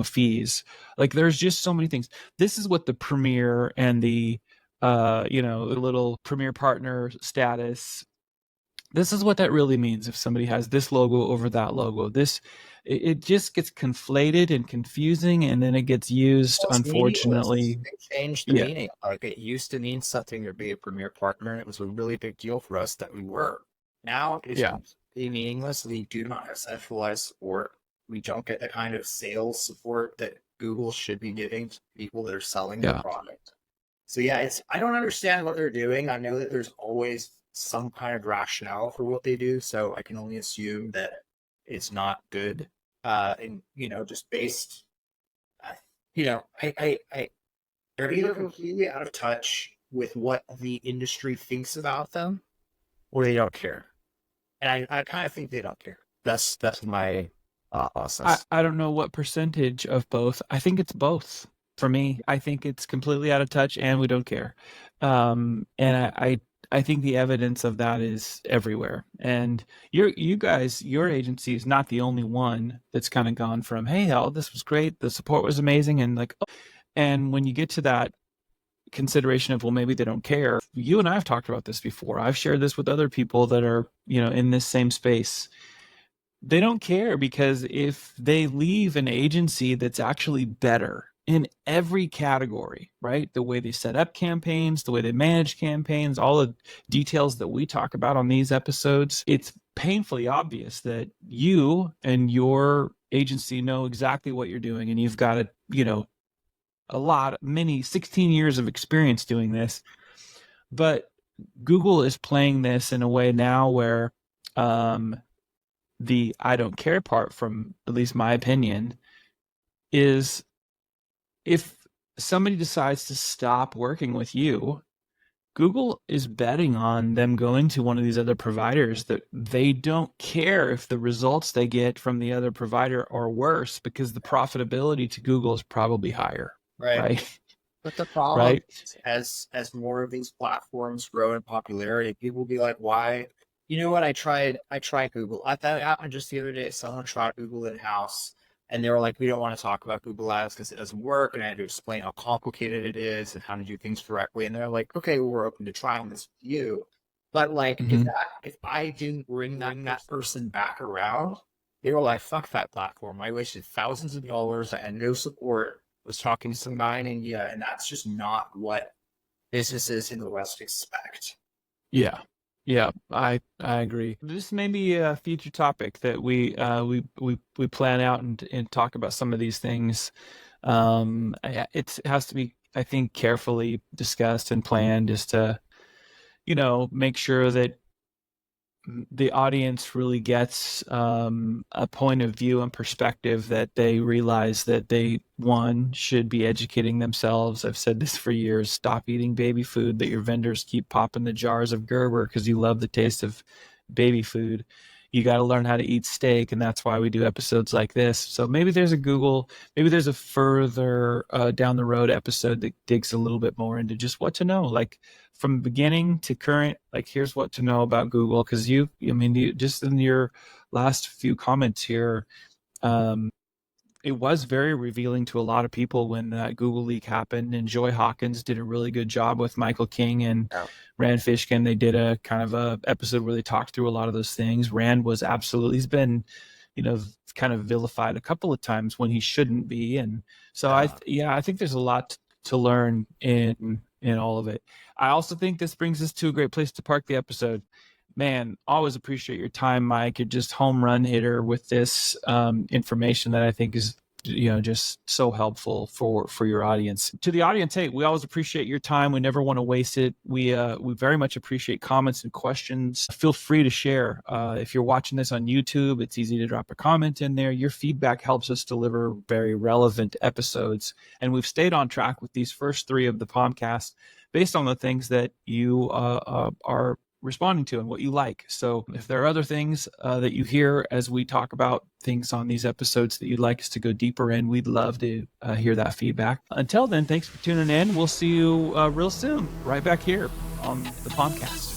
fees. Like there's just so many things. This is what the premier and the, the little premier partner status, this is what that really means if somebody has this logo over that logo. It just gets conflated and confusing, and then it gets used, Well, it's meaningless. unfortunately. They changed the Yeah. meaning. Like it used to mean something to be a premier partner. And it was a really big deal for us that we were. Now it's Yeah. completely meaningless. We do not have centralized support. We don't get the kind of sales support that Google should be giving to people that are selling their Yeah. product. So yeah, I don't understand what they're doing. I know that there's always some kind of rationale for what they do, so I can only assume that it's not good. And just based, uh, they're either completely out of touch with what the industry thinks about them, or they don't care. And I kind of think they don't care. That's my I, process. I don't know what percentage of both. I think it's both for me. I think it's completely out of touch and we don't care. And I think the evidence of that is everywhere. And you guys, your agency is not the only one that's kind of gone from, hey, all this was great, the support was amazing, and like, oh. And when you get to that consideration of, well, maybe they don't care. You and I have talked about this before. I've shared this with other people that are, in this same space. They don't care because if they leave an agency that's actually better in every category, right? The way they set up campaigns, the way they manage campaigns, all the details that we talk about on these episodes, it's painfully obvious that you and your agency know exactly what you're doing, and you've got many 16 years of experience doing this. But Google is playing this in a way now where the I don't care part, from at least my opinion, is if somebody decides to stop working with you, Google is betting on them going to one of these other providers that they don't care if the results they get from the other provider are worse because the profitability to Google is probably higher, Right. right? But the problem Right? is, as more of these platforms grow in popularity, people will be like, "Why?" You know what? I tried Google. I thought just the other day, someone tried Google in house, and they were like, "We don't want to talk about Google Ads because it doesn't work," and I had to explain how complicated it is and how to do things correctly. And they're like, "Okay, well, we're open to trying this with you." But like, Mm-hmm. if I didn't bring that person back around, they were like, "Fuck that platform! I wasted thousands of dollars and no support." Was talking to some guy in India, and that's just not what businesses in the West expect. Yeah. Yeah, I agree. This may be a future topic that we plan out and talk about some of these things. It has to be, I think, carefully discussed and planned just to, make sure that the audience really gets a point of view and perspective that they realize that they, one, should be educating themselves. I've said this for years: stop eating baby food that your vendors keep popping the jars of Gerber because you love the taste of baby food. You got to learn how to eat steak, and that's why we do episodes like this. So maybe there's a further down the road episode that digs a little bit more into just what to know, like from beginning to current. Like, here's what to know about Google, because just in your last few comments here, um, it was very revealing to a lot of people when that Google leak happened. And Joy Hawkins did a really good job with Michael King and Yeah. Rand Fishkin. They did a kind of a episode where they talked through a lot of those things. Rand was absolutely, he's been, kind of vilified a couple of times when he shouldn't be. And so I think there's a lot to learn in all of it. I also think this brings us to a great place to park the episode. Man, always appreciate your time, Mike. You're just home run hitter with this information that I think is, just so helpful for your audience. To the audience, hey, we always appreciate your time. We never want to waste it. We very much appreciate comments and questions. Feel free to share. If you're watching this on YouTube, it's easy to drop a comment in there. Your feedback helps us deliver very relevant episodes, and we've stayed on track with these first 3 of the podcast based on the things that you are responding to and what you like. So if there are other things that you hear as we talk about things on these episodes that you'd like us to go deeper in, we'd love to hear that feedback. Until then, thanks for tuning in. We'll see you real soon, right back here on the podcast.